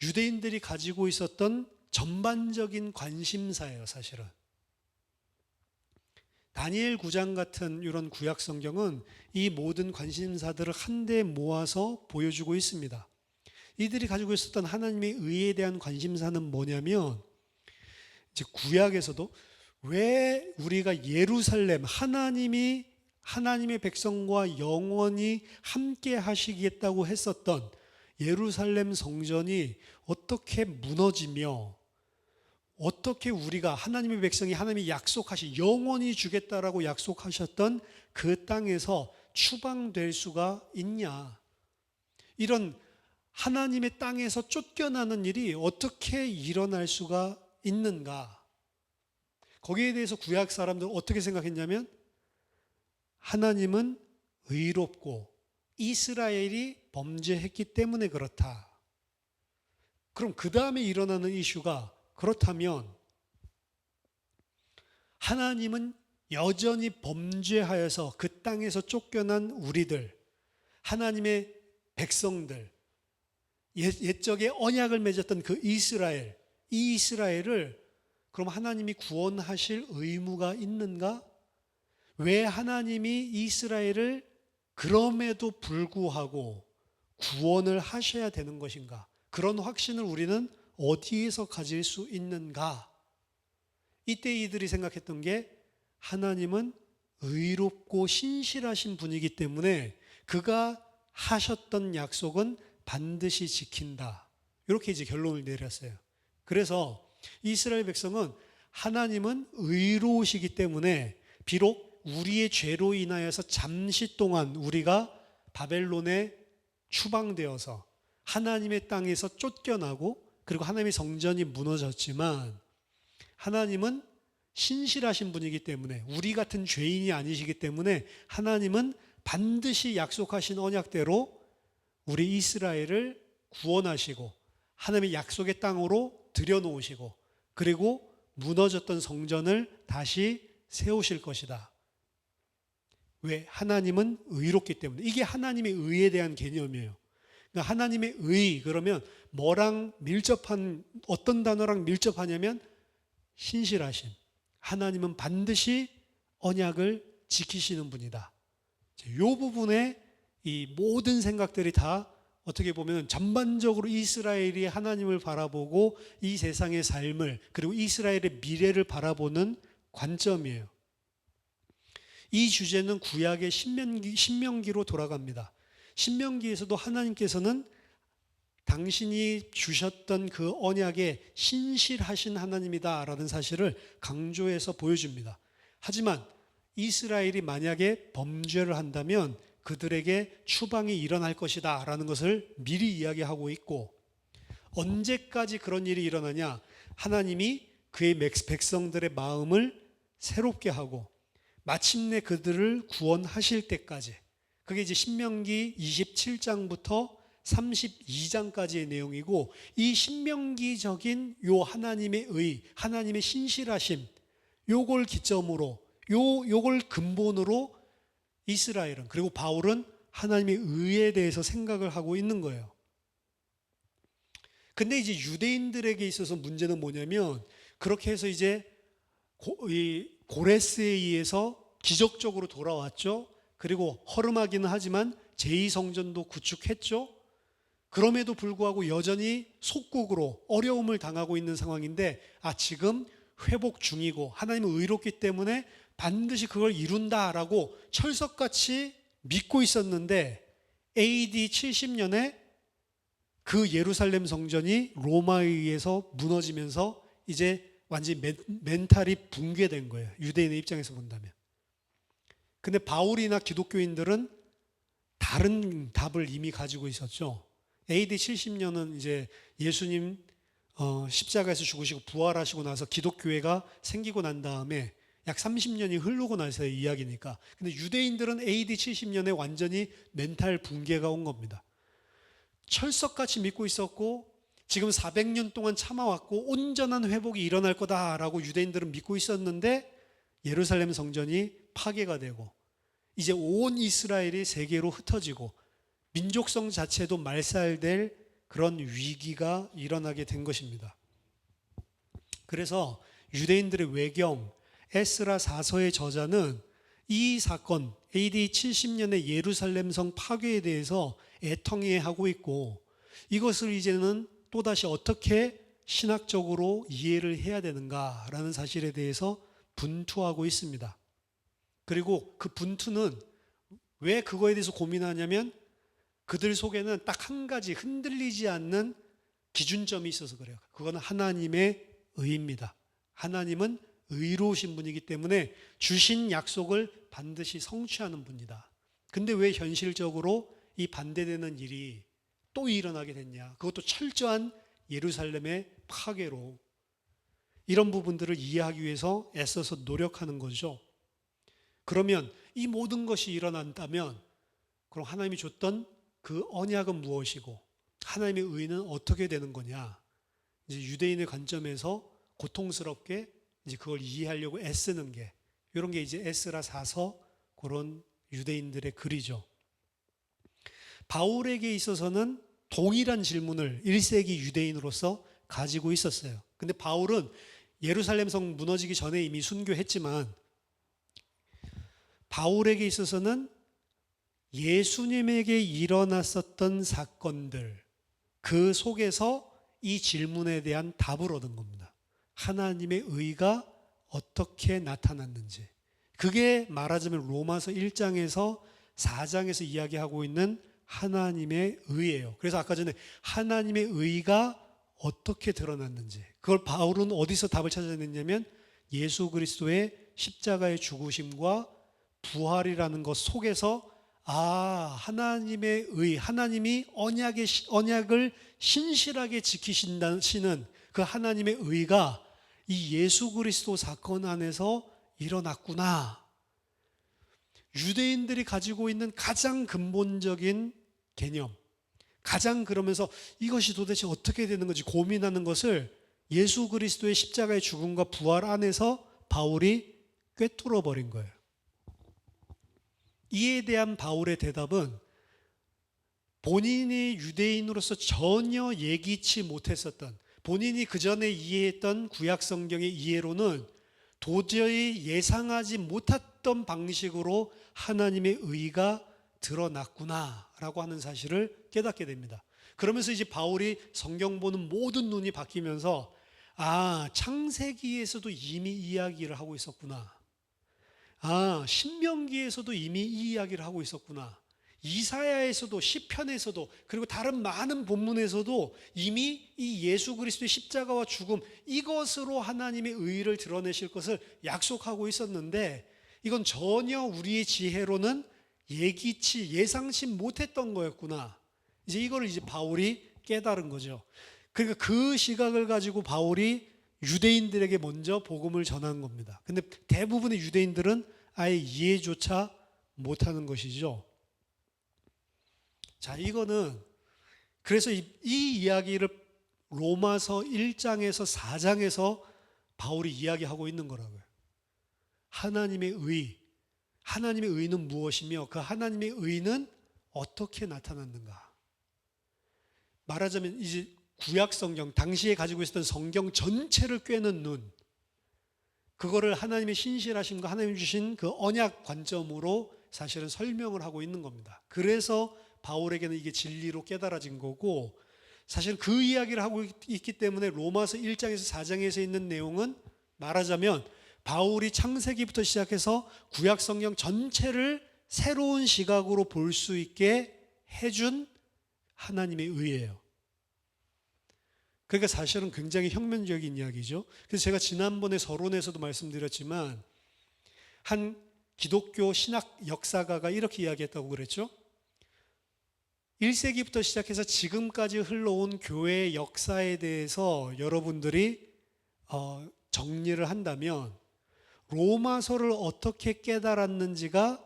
유대인들이 가지고 있었던 전반적인 관심사예요, 사실은. 다니엘 9장 같은 이런 구약 성경은 이 모든 관심사들을 한데 모아서 보여주고 있습니다. 이들이 가지고 있었던 하나님의 의에 대한 관심사는 뭐냐면, 이제 구약에서도 왜 우리가 예루살렘, 하나님의 백성과 영원히 함께 하시겠다고 했었던 예루살렘 성전이 어떻게 무너지며 어떻게 우리가 하나님의 백성이 하나님이 약속하신 영원히 주겠다라고 약속하셨던 그 땅에서 추방될 수가 있냐. 이런 하나님의 땅에서 쫓겨나는 일이 어떻게 일어날 수가 있는가. 거기에 대해서 구약 사람들은 어떻게 생각했냐면 하나님은 의롭고 이스라엘이 범죄했기 때문에 그렇다. 그럼 그 다음에 일어나는 이슈가 그렇다면 하나님은 여전히 범죄하여서 그 땅에서 쫓겨난 우리들, 하나님의 백성들, 옛적에 언약을 맺었던 그 이스라엘, 이 이스라엘을 그럼 하나님이 구원하실 의무가 있는가? 왜 하나님이 이스라엘을 그럼에도 불구하고 구원을 하셔야 되는 것인가? 그런 확신을 우리는 어디에서 가질 수 있는가? 이때 이들이 생각했던 게 하나님은 의롭고 신실하신 분이기 때문에 그가 하셨던 약속은 반드시 지킨다. 이렇게 이제 결론을 내렸어요. 그래서 이스라엘 백성은 하나님은 의로우시기 때문에 비록 우리의 죄로 인하여서 잠시 동안 우리가 바벨론에 추방되어서 하나님의 땅에서 쫓겨나고 그리고 하나님의 성전이 무너졌지만 하나님은 신실하신 분이기 때문에 우리 같은 죄인이 아니시기 때문에 하나님은 반드시 약속하신 언약대로 우리 이스라엘을 구원하시고 하나님의 약속의 땅으로 들여놓으시고 그리고 무너졌던 성전을 다시 세우실 것이다. 왜? 하나님은 의롭기 때문에. 이게 하나님의 의에 대한 개념이에요. 그러니까 하나님의 의 그러면 뭐랑 밀접한 어떤 단어랑 밀접하냐면 신실하심. 하나님은 반드시 언약을 지키시는 분이다. 이 부분에 이 모든 생각들이 다 어떻게 보면 전반적으로 이스라엘이 하나님을 바라보고 이 세상의 삶을 그리고 이스라엘의 미래를 바라보는 관점이에요. 이 주제는 구약의 신명기로 돌아갑니다. 신명기에서도 하나님께서는 당신이 주셨던 그 언약에 신실하신 하나님이다라는 사실을 강조해서 보여줍니다. 하지만 이스라엘이 만약에 범죄를 한다면 그들에게 추방이 일어날 것이다 라는 것을 미리 이야기하고 있고 언제까지 그런 일이 일어나냐? 하나님이 그의 백성들의 마음을 새롭게 하고 마침내 그들을 구원하실 때까지 그게 이제 신명기 27장부터 32장까지의 내용이고 이 신명기적인 요 하나님의 의, 하나님의 신실하심 요걸 기점으로 요걸 근본으로 이스라엘은 그리고 바울은 하나님의 의에 대해서 생각을 하고 있는 거예요. 근데 이제 유대인들에게 있어서 문제는 뭐냐면 그렇게 해서 이제 고레스에 의해서 기적적으로 돌아왔죠. 그리고 허름하기는 하지만 제2성전도 구축했죠. 그럼에도 불구하고 여전히 속국으로 어려움을 당하고 있는 상황인데 지금 회복 중이고 하나님은 의롭기 때문에 반드시 그걸 이룬다라고 철석같이 믿고 있었는데 AD 70년에 그 예루살렘 성전이 로마에 의해서 무너지면서 이제 완전히 멘탈이 붕괴된 거예요. 유대인의 입장에서 본다면. 근데 바울이나 기독교인들은 다른 답을 이미 가지고 있었죠. AD 70년은 이제 예수님 십자가에서 죽으시고 부활하시고 나서 기독교회가 생기고 난 다음에 약 30년이 흐르고 나서의 이야기니까. 근데 유대인들은 AD 70년에 완전히 멘탈 붕괴가 온 겁니다. 철석같이 믿고 있었고 지금 400년 동안 참아왔고 온전한 회복이 일어날 거다라고 유대인들은 믿고 있었는데 예루살렘 성전이 파괴가 되고 이제 온 이스라엘이 세계로 흩어지고 민족성 자체도 말살될 그런 위기가 일어나게 된 것입니다. 그래서 유대인들의 외경 에스라 사서의 저자는 이 사건 AD 70년의 예루살렘 성 파괴에 대해서 애통해하고 있고 이것을 이제는 또다시 어떻게 신학적으로 이해를 해야 되는가라는 사실에 대해서 분투하고 있습니다. 그리고 그 분투는 왜 그거에 대해서 고민하냐면 그들 속에는 딱 한 가지 흔들리지 않는 기준점이 있어서 그래요. 그거는 하나님의 의입니다. 하나님은 의로우신 분이기 때문에 주신 약속을 반드시 성취하는 분이다. 근데 왜 현실적으로 이 반대되는 일이 또 일어나게 됐냐? 그것도 철저한 예루살렘의 파괴로. 이런 부분들을 이해하기 위해서 애써서 노력하는 거죠. 그러면 이 모든 것이 일어난다면 그럼 하나님이 줬던 그 언약은 무엇이고 하나님의 의는 어떻게 되는 거냐? 이제 유대인의 관점에서 고통스럽게 이제 그걸 이해하려고 애쓰는 게 이런 게 이제 에스라 사서 그런 유대인들의 글이죠. 바울에게 있어서는 동일한 질문을 1세기 유대인으로서 가지고 있었어요. 근데 바울은 예루살렘 성 무너지기 전에 이미 순교했지만 바울에게 있어서는 예수님에게 일어났었던 사건들, 그 속에서 이 질문에 대한 답을 얻은 겁니다. 하나님의 의가 어떻게 나타났는지. 그게 말하자면 로마서 1장에서 4장에서 이야기하고 있는 하나님의 의예요. 그래서 아까 전에 하나님의 의가 어떻게 드러났는지, 그걸 바울은 어디서 답을 찾아냈냐면 예수 그리스도의 십자가의 죽으심과 부활이라는 것 속에서 하나님의 의, 하나님이 언약을 신실하게 지키신다시는 그 하나님의 의가 이 예수 그리스도 사건 안에서 일어났구나. 유대인들이 가지고 있는 가장 근본적인 개념, 가장 그러면서 이것이 도대체 어떻게 되는 건지 고민하는 것을 예수 그리스도의 십자가의 죽음과 부활 안에서 바울이 꿰뚫어 버린 거예요. 이에 대한 바울의 대답은 본인이 유대인으로서 전혀 예기치 못했었던, 본인이 그 전에 이해했던 구약 성경의 이해로는 도저히 예상하지 못했던 방식으로 하나님의 의가 드러났구나라고 하는 사실을 깨닫게 됩니다. 그러면서 이제 바울이 성경 보는 모든 눈이 바뀌면서 창세기에서도 이미 이야기를 하고 있었구나. 신명기에서도 이미 이 이야기를 하고 있었구나. 이사야에서도, 시편에서도, 그리고 다른 많은 본문에서도 이미 이 예수 그리스도의 십자가와 죽음, 이것으로 하나님의 의를 드러내실 것을 약속하고 있었는데 이건 전혀 우리의 지혜로는 예상치 못했던 거였구나. 이거를 바울이 깨달은 거죠. 그러니까 그 시각을 가지고 바울이 유대인들에게 먼저 복음을 전한 겁니다. 근데 대부분의 유대인들은 아예 이해조차 못하는 것이죠. 자, 이거는 그래서 이 이야기를 로마서 1장에서 4장에서 바울이 이야기하고 있는 거라고요. 하나님의 의는 무엇이며 그 하나님의 의는 어떻게 나타났는가. 말하자면 이제 구약 성경, 당시에 가지고 있었던 성경 전체를 꿰는 눈, 그거를 하나님의 신실하심과 하나님 주신 그 언약 관점으로 사실은 설명을 하고 있는 겁니다. 그래서 바울에게는 이게 진리로 깨달아진 거고, 사실 그 이야기를 하고 있기 때문에 로마서 1장에서 4장에서 있는 내용은 말하자면 바울이 창세기부터 시작해서 구약 성경 전체를 새로운 시각으로 볼 수 있게 해준 하나님의 의예요. 그러니까 사실은 굉장히 혁명적인 이야기죠. 그래서 제가 지난번에 서론에서도 말씀드렸지만 한 기독교 신학 역사가가 이렇게 이야기했다고 그랬죠. 1세기부터 시작해서 지금까지 흘러온 교회의 역사에 대해서 여러분들이 정리를 한다면 로마서를 어떻게 깨달았는지가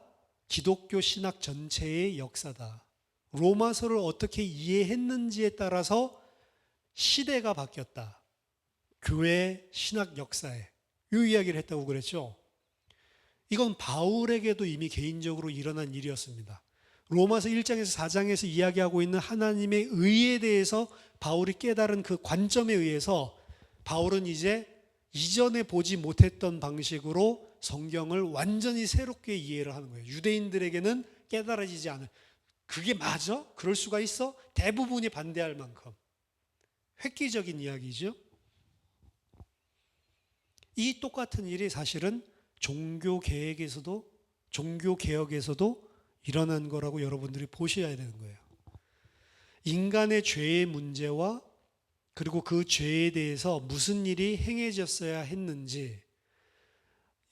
기독교 신학 전체의 역사다. 로마서를 어떻게 이해했는지에 따라서 시대가 바뀌었다. 교회 신학 역사에 이 이야기를 했다고 그랬죠. 이건 바울에게도 이미 개인적으로 일어난 일이었습니다. 로마서 1장에서 4장에서 이야기하고 있는 하나님의 의에 대해서 바울이 깨달은 그 관점에 의해서 바울은 이제 이전에 보지 못했던 방식으로 성경을 완전히 새롭게 이해를 하는 거예요. 유대인들에게는 깨달아지지 않은, 그게 맞아? 그럴 수가 있어? 대부분이 반대할 만큼 획기적인 이야기죠. 이 똑같은 일이 사실은 종교개혁에서도 일어난 거라고 여러분들이 보셔야 되는 거예요. 인간의 죄의 문제와 그리고 그 죄에 대해서 무슨 일이 행해졌어야 했는지,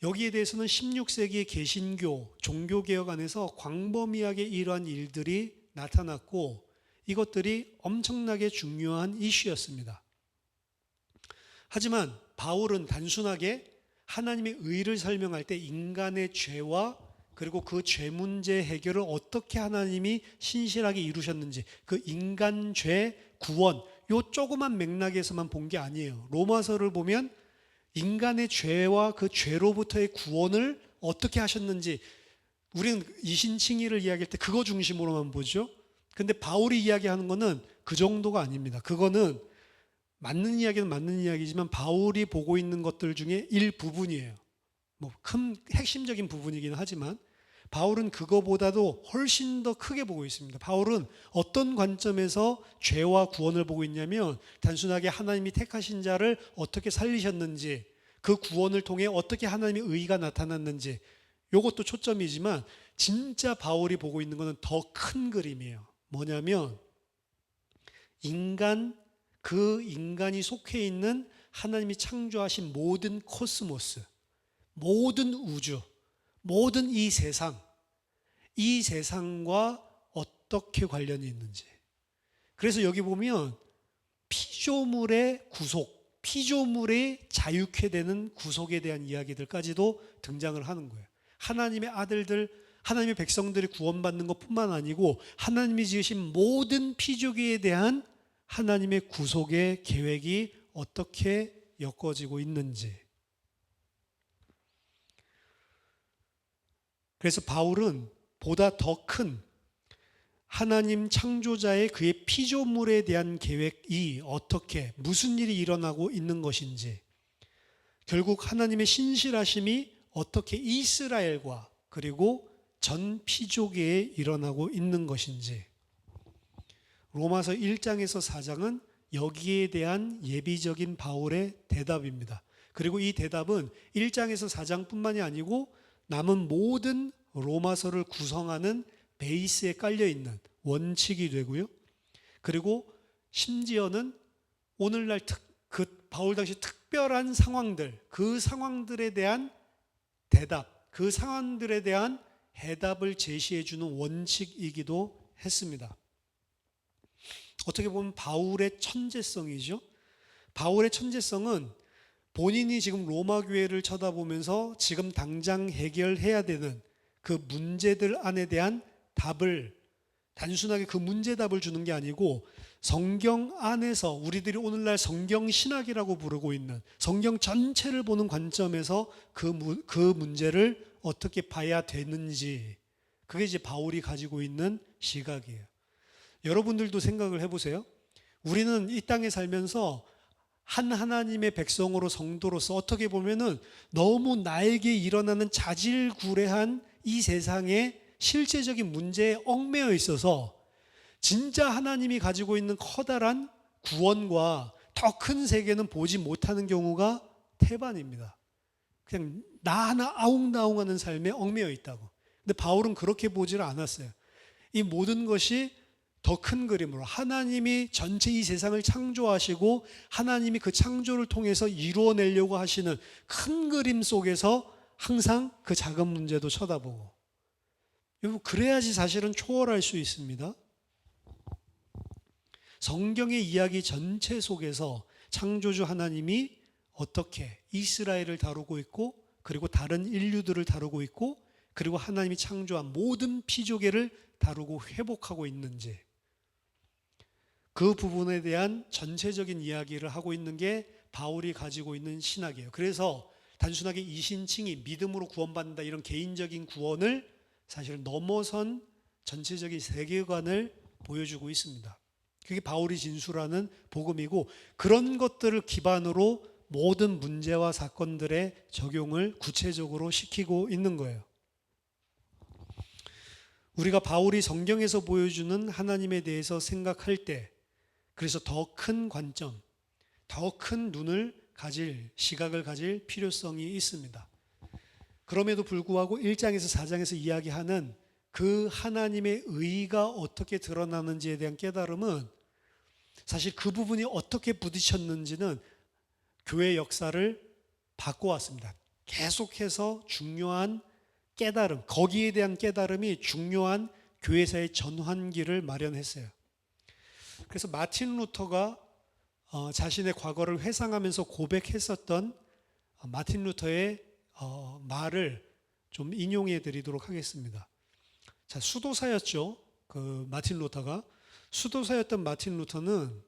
여기에 대해서는 16세기의 개신교, 종교개혁 안에서 광범위하게 이러한 일들이 나타났고 이것들이 엄청나게 중요한 이슈였습니다. 하지만 바울은 단순하게 하나님의 의를 설명할 때 인간의 죄와 그리고 그 죄 문제 해결을 어떻게 하나님이 신실하게 이루셨는지, 그 인간 죄 구원, 요 조그만 맥락에서만 본 게 아니에요. 로마서를 보면 인간의 죄와 그 죄로부터의 구원을 어떻게 하셨는지, 우리는 이신칭의를 이야기할 때 그거 중심으로만 보죠. 근데 바울이 이야기하는 거는 그 정도가 아닙니다. 그거는 맞는 이야기는 맞는 이야기지만 바울이 보고 있는 것들 중에 일부분이에요. 뭐 큰 핵심적인 부분이긴 하지만 바울은 그거보다도 훨씬 더 크게 보고 있습니다. 바울은 어떤 관점에서 죄와 구원을 보고 있냐면 단순하게 하나님이 택하신 자를 어떻게 살리셨는지, 그 구원을 통해 어떻게 하나님의 의의가 나타났는지, 이것도 초점이지만 진짜 바울이 보고 있는 것은 더 큰 그림이에요. 뭐냐면 그 인간이 속해 있는 하나님이 창조하신 모든 코스모스, 모든 우주, 모든 이 세상과 어떻게 관련이 있는지. 그래서 여기 보면 피조물의 구속, 피조물의 자유케 되는 구속에 대한 이야기들까지도 등장을 하는 거예요. 하나님의 아들들, 하나님의 백성들이 구원받는 것뿐만 아니고 하나님이 지으신 모든 피조계에 대한 하나님의 구속의 계획이 어떻게 엮어지고 있는지. 그래서 바울은 보다 더 큰 하나님 창조자의 그의 피조물에 대한 계획이 어떻게, 무슨 일이 일어나고 있는 것인지, 결국 하나님의 신실하심이 어떻게 이스라엘과 그리고 전 피조계에 일어나고 있는 것인지. 로마서 1장에서 4장은 여기에 대한 예비적인 바울의 대답입니다. 그리고 이 대답은 1장에서 4장뿐만이 아니고 남은 모든 로마서를 구성하는 베이스에 깔려있는 원칙이 되고요. 그리고 심지어는 오늘날 바울 당시 특별한 상황들, 그 상황들에 대한 대답, 그 상황들에 대한 해답을 제시해주는 원칙이기도 했습니다. 어떻게 보면 바울의 천재성이죠. 바울의 천재성은 본인이 지금 로마 교회를 쳐다보면서 지금 당장 해결해야 되는 그 문제들 안에 대한 답을, 단순하게 그 문제 답을 주는 게 아니고 성경 안에서 우리들이 오늘날 성경 신학이라고 부르고 있는 성경 전체를 보는 관점에서 그 문제를 어떻게 봐야 되는지, 그게 이제 바울이 가지고 있는 시각이에요. 여러분들도 생각을 해보세요. 우리는 이 땅에 살면서 한 하나님의 백성으로, 성도로서 어떻게 보면은 너무 나에게 일어나는 자질구레한 이 세상의 실제적인 문제에 얽매여 있어서 진짜 하나님이 가지고 있는 커다란 구원과 더 큰 세계는 보지 못하는 경우가 태반입니다. 그냥 나 하나 아웅다웅하는 삶에 얽매여 있다고. 근데 바울은 그렇게 보지를 않았어요. 이 모든 것이 더 큰 그림으로 하나님이 전체 이 세상을 창조하시고 하나님이 그 창조를 통해서 이루어내려고 하시는 큰 그림 속에서 항상 그 작은 문제도 쳐다보고, 그래야지 사실은 초월할 수 있습니다. 성경의 이야기 전체 속에서 창조주 하나님이 어떻게 이스라엘을 다루고 있고, 그리고 다른 인류들을 다루고 있고, 그리고 하나님이 창조한 모든 피조계를 다루고 회복하고 있는지, 그 부분에 대한 전체적인 이야기를 하고 있는 게 바울이 가지고 있는 신학이에요. 그래서 단순하게 이신칭이 믿음으로 구원받는다, 이런 개인적인 구원을 사실 넘어선 전체적인 세계관을 보여주고 있습니다. 그게 바울이 진술하는 복음이고, 그런 것들을 기반으로 모든 문제와 사건들의 적용을 구체적으로 시키고 있는 거예요. 우리가 바울이 성경에서 보여주는 하나님에 대해서 생각할 때, 그래서 더 큰 관점, 더 큰 시각을 가질 필요성이 있습니다. 그럼에도 불구하고 1장에서 4장에서 이야기하는 그 하나님의 의의가 어떻게 드러나는지에 대한 깨달음은, 사실 그 부분이 어떻게 부딪혔는지는 교회 역사를 바꿔왔습니다. 계속해서 중요한 깨달음, 거기에 대한 깨달음이 중요한 교회사의 전환기를 마련했어요. 그래서 마틴 루터가 자신의 과거를 회상하면서 고백했었던 마틴 루터의 말을 좀 인용해 드리도록 하겠습니다. 자, 수도사였죠. 그 마틴 루터가. 수도사였던 마틴 루터는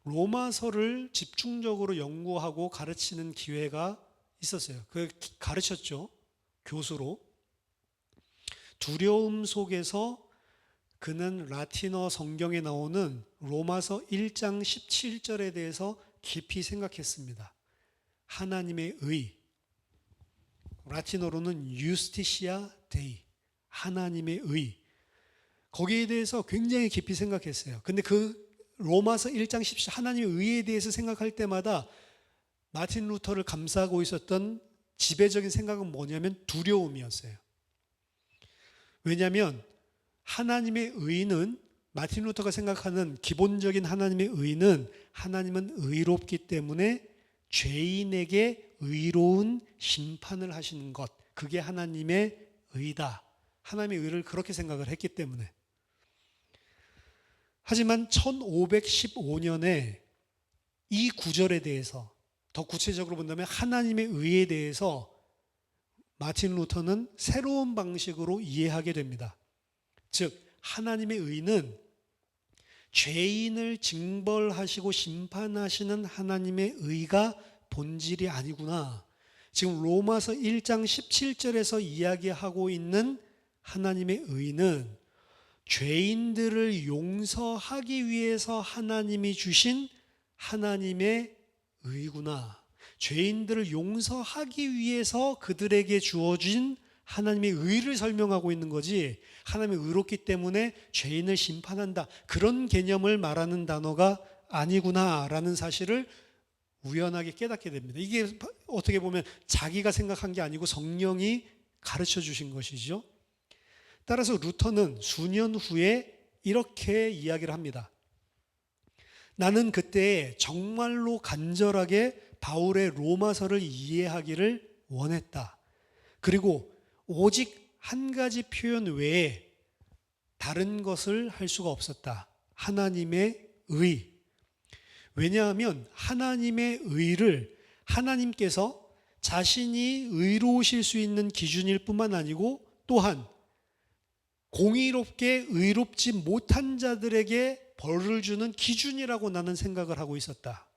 로마서를 집중적으로 연구하고 가르치는 기회가 있었어요. 가르쳤죠. 교수로. 두려움 속에서 그는 라틴어 성경에 나오는 로마서 1장 17절에 대해서 깊이 생각했습니다. 하나님의 의, 라틴어로는 유스티시아 데이, 하나님의 의. 거기에 대해서 굉장히 깊이 생각했어요. 근데 그 로마서 1장 17절 하나님의 의에 대해서 생각할 때마다 마틴 루터를 감싸고 있었던 지배적인 생각은 뭐냐면 두려움이었어요. 왜냐하면 하나님의 의는, 마틴 루터가 생각하는 기본적인 하나님의 의는, 하나님은 의롭기 때문에 죄인에게 의로운 심판을 하시는 것, 그게 하나님의 의다. 하나님의 의를 그렇게 생각을 했기 때문에. 하지만 1515년에 이 구절에 대해서, 더 구체적으로 본다면 하나님의 의에 대해서 마틴 루터는 새로운 방식으로 이해하게 됩니다. 즉, 하나님의 의는 죄인을 징벌하시고 심판하시는 하나님의 의가 본질이 아니구나. 지금 로마서 1장 17절에서 이야기하고 있는 하나님의 의는 죄인들을 용서하기 위해서 하나님이 주신 하나님의 의구나. 죄인들을 용서하기 위해서 그들에게 주어진 하나님의 의를 설명하고 있는 거지, 하나님의 의롭기 때문에 죄인을 심판한다, 그런 개념을 말하는 단어가 아니구나라는 사실을 우연하게 깨닫게 됩니다. 이게 어떻게 보면 자기가 생각한 게 아니고 성령이 가르쳐 주신 것이죠. 따라서 루터는 수년 후에 이렇게 이야기를 합니다. 나는 그때 정말로 간절하게 바울의 로마서를 이해하기를 원했다. 그리고 오직 한 가지 표현 외에 다른 것을 할 수가 없었다. 하나님의 의. 왜냐하면 하나님의 의를 하나님께서 자신이 의로우실 수 있는 기준일 뿐만 아니고 또한 공의롭게 의롭지 못한 자들에게 벌을 주는 기준이라고 나는 생각을 하고 있었다.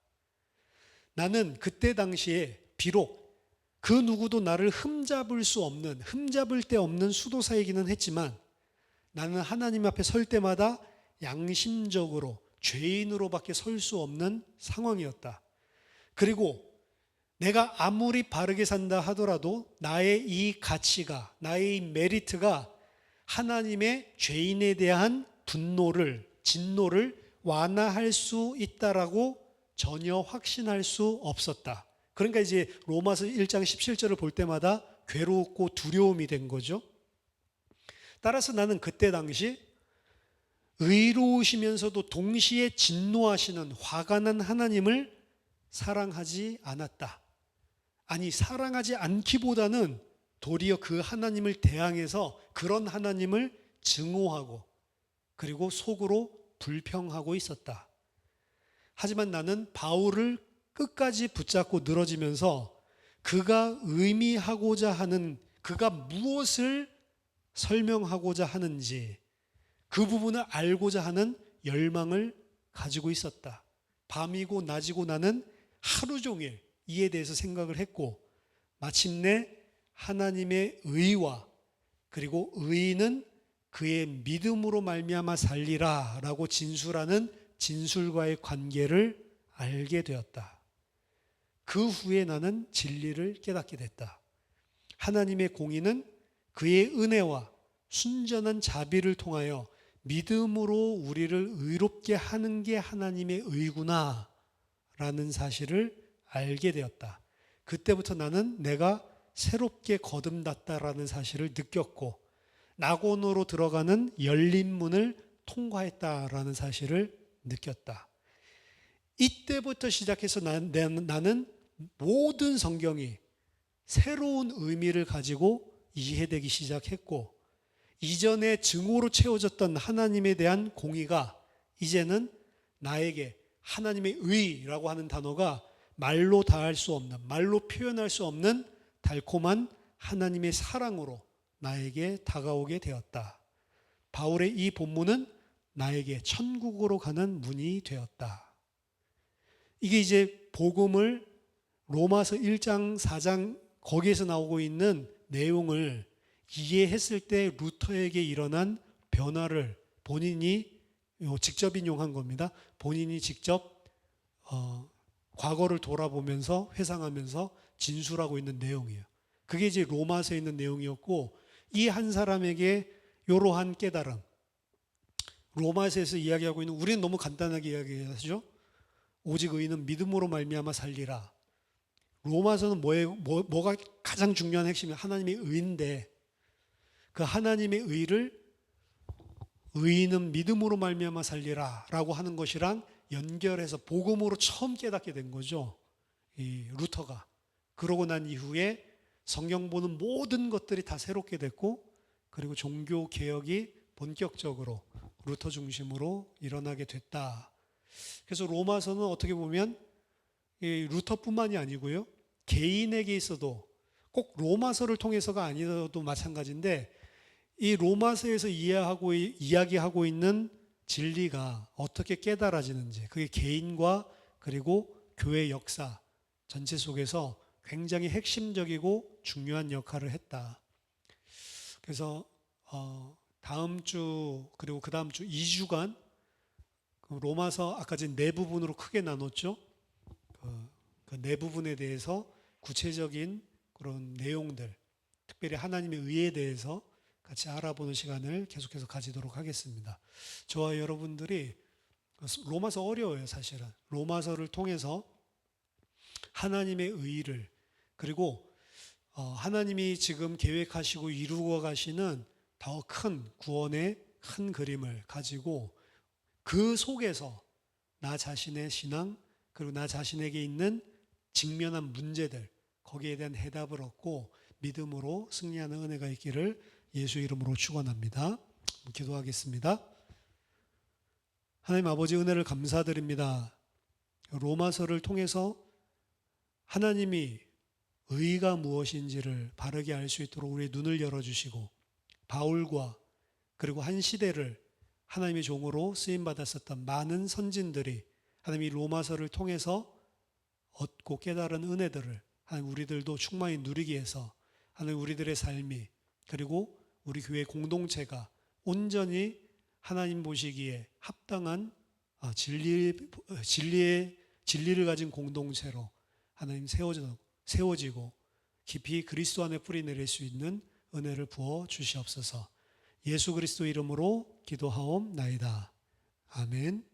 나는 그때 당시에 비록 그 누구도 나를 흠잡을 데 없는 수도사이기는 했지만 나는 하나님 앞에 설 때마다 양심적으로 죄인으로밖에 설 수 없는 상황이었다. 그리고 내가 아무리 바르게 산다 하더라도 나의 이 가치가, 나의 이 메리트가 하나님의 죄인에 대한 분노를, 진노를 완화할 수 있다라고 전혀 확신할 수 없었다. 그러니까 이제 로마서 1장 17절을 볼 때마다 괴롭고 두려움이 된 거죠. 따라서 나는 그때 당시 의로우시면서도 동시에 진노하시는 화가 난 하나님을 사랑하지 않았다. 아니, 사랑하지 않기보다는 도리어 그 하나님을 대항해서 그런 하나님을 증오하고 그리고 속으로 불평하고 있었다. 하지만 나는 바울을 끝까지 붙잡고 늘어지면서 그가 의미하고자 하는, 그가 무엇을 설명하고자 하는지 그 부분을 알고자 하는 열망을 가지고 있었다. 밤이고 낮이고 나는 하루 종일 이에 대해서 생각을 했고 마침내 하나님의 의와 그리고 의인은 그의 믿음으로 말미암아 살리라 라고 진술하는 진술과의 관계를 알게 되었다. 그 후에 나는 진리를 깨닫게 됐다. 하나님의 공의는 그의 은혜와 순전한 자비를 통하여 믿음으로 우리를 의롭게 하는 게 하나님의 의구나 라는 사실을 알게 되었다. 그때부터 나는 내가 새롭게 거듭났다라는 사실을 느꼈고 낙원으로 들어가는 열린 문을 통과했다라는 사실을 느꼈다. 이때부터 시작해서 나는 모든 성경이 새로운 의미를 가지고 이해되기 시작했고 이전에 증오로 채워졌던 하나님에 대한 공의가 이제는 나에게 하나님의 의라고 하는 단어가 말로 다할 수 없는, 말로 표현할 수 없는 달콤한 하나님의 사랑으로 나에게 다가오게 되었다. 바울의 이 본문은 나에게 천국으로 가는 문이 되었다. 이게 이제 복음을 로마서 1장, 4장 거기에서 나오고 있는 내용을 이해했을 때 루터에게 일어난 변화를 본인이 직접 인용한 겁니다. 본인이 직접 과거를 돌아보면서 회상하면서 진술하고 있는 내용이에요. 그게 이제 로마서에 있는 내용이었고, 이 한 사람에게 이러한 깨달음, 로마서에서 이야기하고 있는, 우리는 너무 간단하게 이야기하죠. 오직 의인은 믿음으로 말미암아 살리라. 로마서는 뭐가 가장 중요한 핵심이 하나님의 의인데, 그 하나님의 의를 의인은 믿음으로 말미암아 살리라 라고 하는 것이랑 연결해서 복음으로 처음 깨닫게 된 거죠. 이 루터가. 그러고 난 이후에 성경 보는 모든 것들이 다 새롭게 됐고, 그리고 종교 개혁이 본격적으로 루터 중심으로 일어나게 됐다. 그래서 로마서는 어떻게 보면 이 루터뿐만이 아니고요, 개인에게 있어도 꼭 로마서를 통해서가 아니어도 마찬가지인데, 이 로마서에서 이야기하고 있는 진리가 어떻게 깨달아지는지, 그게 개인과 그리고 교회 역사 전체 속에서 굉장히 핵심적이고 중요한 역할을 했다. 그래서 다음 주 그리고 그 다음 주 2주간 로마서 아까 전 네 부분으로 크게 나눴죠. 그 네 부분에 대해서 구체적인 그런 내용들, 특별히 하나님의 의에 대해서 같이 알아보는 시간을 계속해서 가지도록 하겠습니다. 저와 여러분들이 로마서 어려워요, 사실은. 로마서를 통해서 하나님의 의를, 그리고 하나님이 지금 계획하시고 이루어 가시는 더 큰 구원의 큰 그림을 가지고 그 속에서 나 자신의 신앙, 그리고 나 자신에게 있는 직면한 문제들, 거기에 대한 해답을 얻고 믿음으로 승리하는 은혜가 있기를 예수 이름으로 축원합니다. 기도하겠습니다. 하나님 아버지, 은혜를 감사드립니다. 로마서를 통해서 하나님이 의가 무엇인지를 바르게 알 수 있도록 우리의 눈을 열어주시고, 바울과 그리고 한 시대를 하나님의 종으로 쓰임받았었던 많은 선진들이 하나님이 로마서를 통해서 얻고 깨달은 은혜들을 하나님 우리들도 충만히 누리기 위해서 하나님 우리들의 삶이, 그리고 우리 교회 공동체가 온전히 하나님 보시기에 합당한 진리를 가진 공동체로 하나님 세워지고 깊이 그리스도 안에 뿌리 내릴 수 있는 은혜를 부어 주시옵소서. 예수 그리스도 이름으로 기도하옵나이다. 아멘.